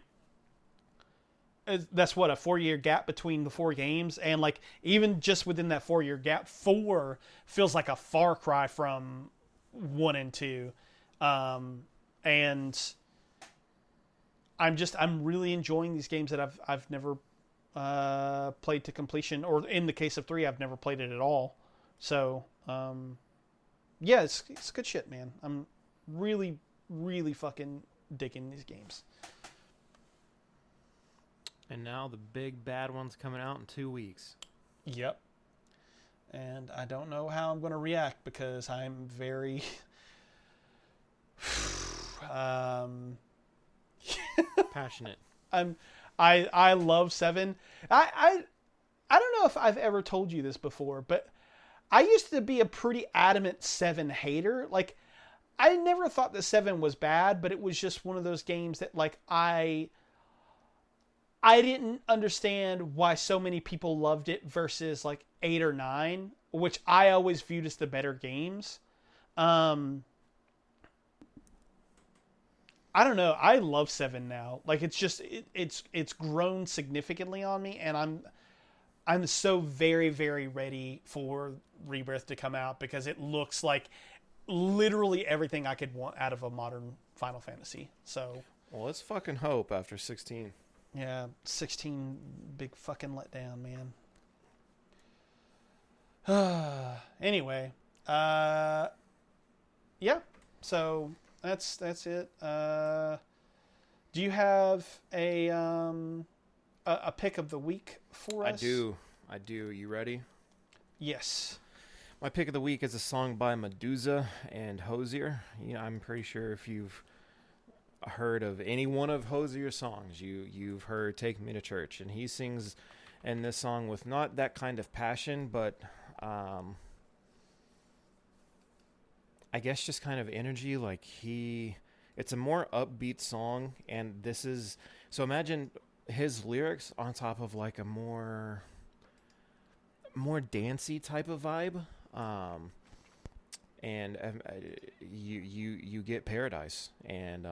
Speaker 1: that's what, a 4-year gap between the 4 games, and like even just within that 4-year gap, 4 feels like a far cry from 1 and 2. And I'm really enjoying these games that I've never played to completion, or in the case of 3, I've never played it at all. So yeah, it's good shit, man. I'm really, really fucking digging these games.
Speaker 3: And now the big bad one's coming out in 2 weeks.
Speaker 1: Yep. And I don't know how I'm going to react, because I'm very
Speaker 3: passionate.
Speaker 1: I love 7. I don't know if I've ever told you this before, but I used to be a pretty adamant 7 hater. Like, I never thought that 7 was bad, but it was just one of those games that like I didn't understand why so many people loved it versus like 8 or 9, which I always viewed as the better games. I don't know. I love 7 now. Like, it's just it's grown significantly on me, and I'm so very, very ready for Rebirth to come out, because it looks like literally everything I could want out of a modern Final Fantasy. So,
Speaker 2: well, let's fucking hope after 16.
Speaker 1: Yeah, 16, big fucking letdown, man. Anyway, yeah. So that's it. Do you have a pick of the week for us?
Speaker 2: I do. You ready?
Speaker 1: Yes.
Speaker 2: My pick of the week is a song by Medusa and Hosier. I'm pretty sure if you've heard of any one of Hosier's songs, you've heard "Take Me to Church," and he sings in this song with not that kind of passion, but I guess just kind of energy. Like, it's a more upbeat song, and this is, so imagine his lyrics on top of like a more dancey type of vibe, and you get paradise, and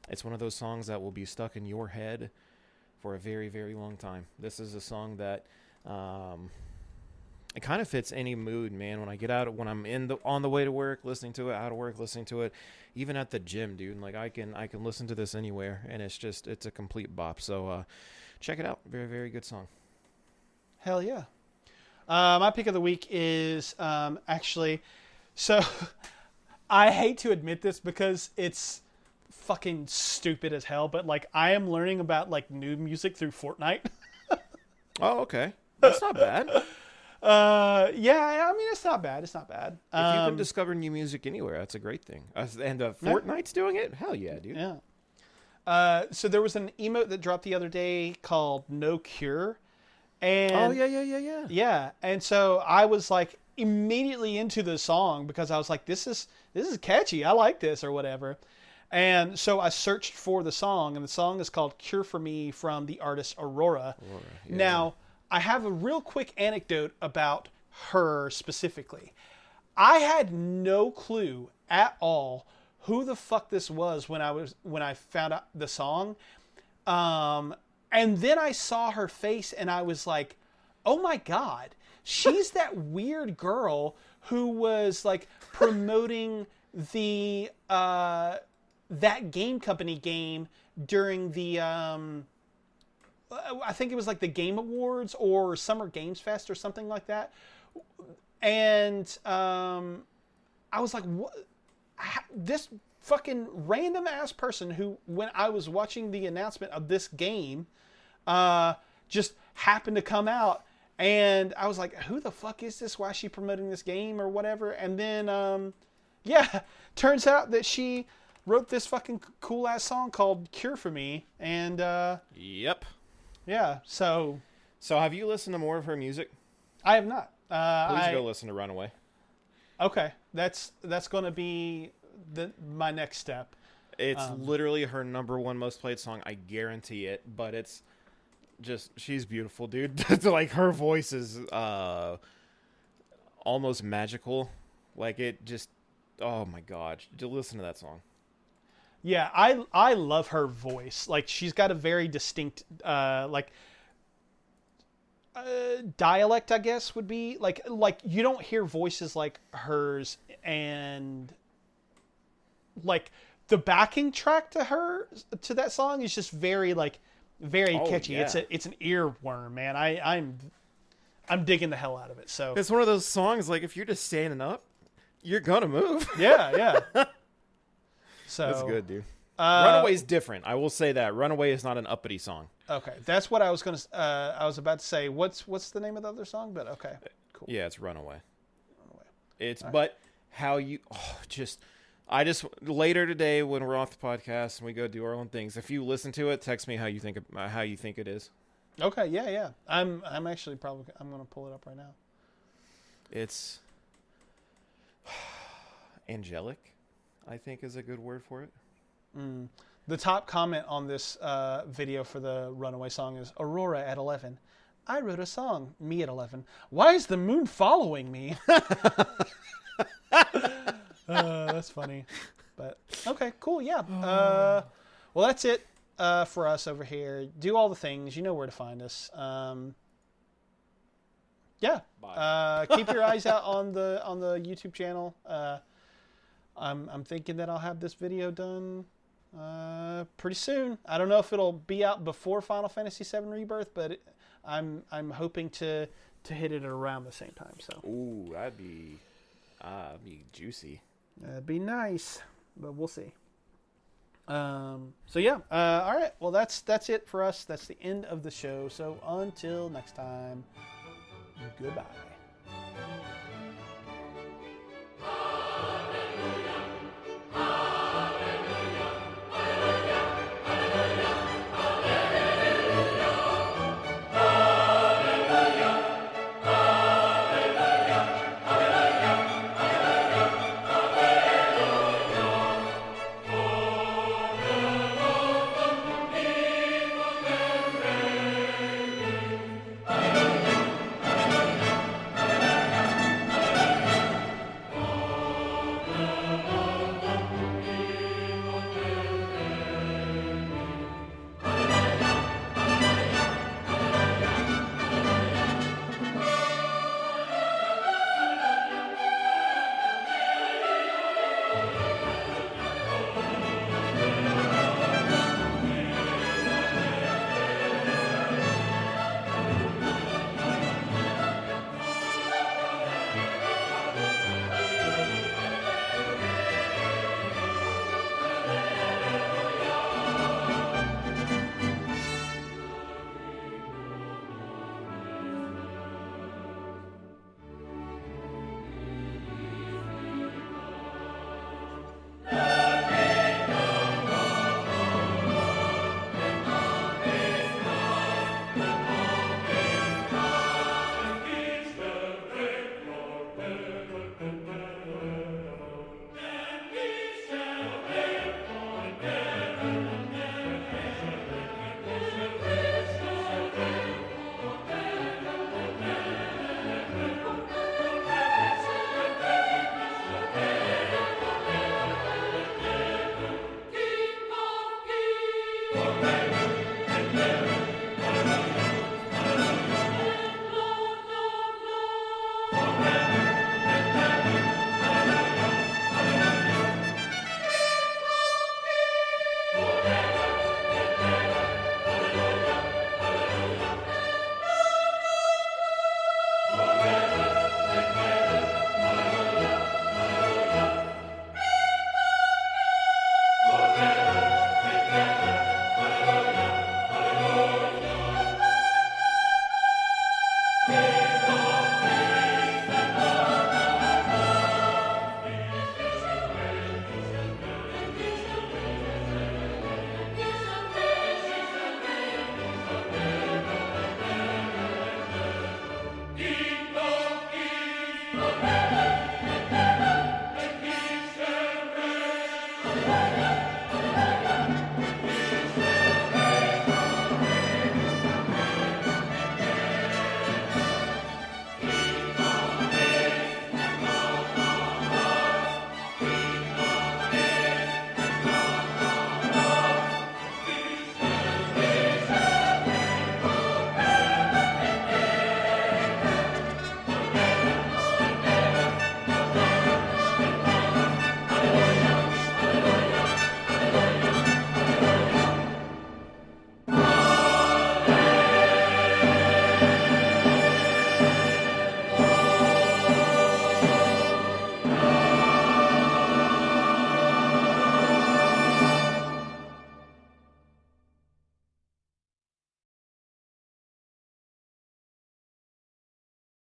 Speaker 2: it's one of those songs that will be stuck in your head for a very, very long time. This is a song that it kind of fits any mood, man. When I get out, when I'm on the way to work listening to it, out of work listening to it, even at the gym, dude. Like, I can listen to this anywhere, and it's a complete bop. So check it out. Very, very good song.
Speaker 1: Hell yeah. My pick of the week is actually, so I hate to admit this because it's fucking stupid as hell, but like, I am learning about like new music through Fortnite.
Speaker 2: Oh, okay. That's not bad.
Speaker 1: Yeah, I mean, it's not bad. It's not bad.
Speaker 2: If you can discover new music anywhere, that's a great thing. And Fortnite's doing it? Hell yeah, dude.
Speaker 1: Yeah. So there was an emote that dropped the other day called No Cure. And yeah. And so I was like immediately into the song, because I was like, this is catchy. I like this, or whatever. And so I searched for the song, and the song is called Cure for Me, from the artist Aurora. Yeah. Now, I have a real quick anecdote about her specifically. I had no clue at all who the fuck this was when I found out the song. And then I saw her face, and I was like, oh my God, she's that weird girl who was like promoting the that game company game during the I think it was like the Game Awards or Summer Games Fest or something like that. And I was like, what? This fucking random ass person who, when I was watching the announcement of this game, just happened to come out. And I was like, who the fuck is this? Why is she promoting this game or whatever? And then, yeah, turns out that she wrote this fucking cool ass song called Cure for Me. And,
Speaker 2: Yep.
Speaker 1: yeah, so
Speaker 2: have you listened to more of her music?
Speaker 1: I have not.
Speaker 2: Please go listen to Runaway.
Speaker 1: Okay, that's going to be my next step.
Speaker 2: It's literally her number one most played song. I guarantee it. But it's just, she's beautiful, dude. Like, her voice is almost magical. Like, it just, oh my god, just listen to that song.
Speaker 1: Yeah, I love her voice. Like, she's got a very distinct dialect, I guess, would be like you don't hear voices like hers, and like the backing track to that song is just very catchy.
Speaker 2: Yeah.
Speaker 1: It's an earworm, man. I'm digging the hell out of it. So
Speaker 2: It's one of those songs, like, if you're just standing up, you're gonna move.
Speaker 1: yeah. So
Speaker 2: That's good, dude. Runaway's different. I will say that. Runaway is not an uppity song.
Speaker 1: Okay, that's what I was I was about to say. What's the name of the other song? But okay, cool.
Speaker 2: Yeah, it's Runaway.
Speaker 1: Runaway.
Speaker 2: It's
Speaker 1: All right.
Speaker 2: but how you I just later today when we're off the podcast and we go do our own things. If you listen to it, text me how you think it is.
Speaker 1: Okay, yeah. I'm actually I'm gonna pull it up right now.
Speaker 2: It's angelic, I think is a good word for it.
Speaker 1: The top comment on this video for the Runaway song is Aurora at 11. I wrote a song. Me at 11. Why is the moon following me? That's funny. But okay, cool. Yeah. Well, that's it for us over here. Do all the things. You know where to find us. Yeah.
Speaker 2: Bye.
Speaker 1: Keep your eyes out on the YouTube channel. I'm thinking that I'll have this video done pretty soon. I don't know if it'll be out before Final Fantasy VII Rebirth, but I'm hoping to hit it around the same time. So
Speaker 2: Ooh, that'd be juicy.
Speaker 1: that'd be nice, but we'll see. So yeah. All right. Well, that's it for us. That's the end of the show. So until next time, goodbye.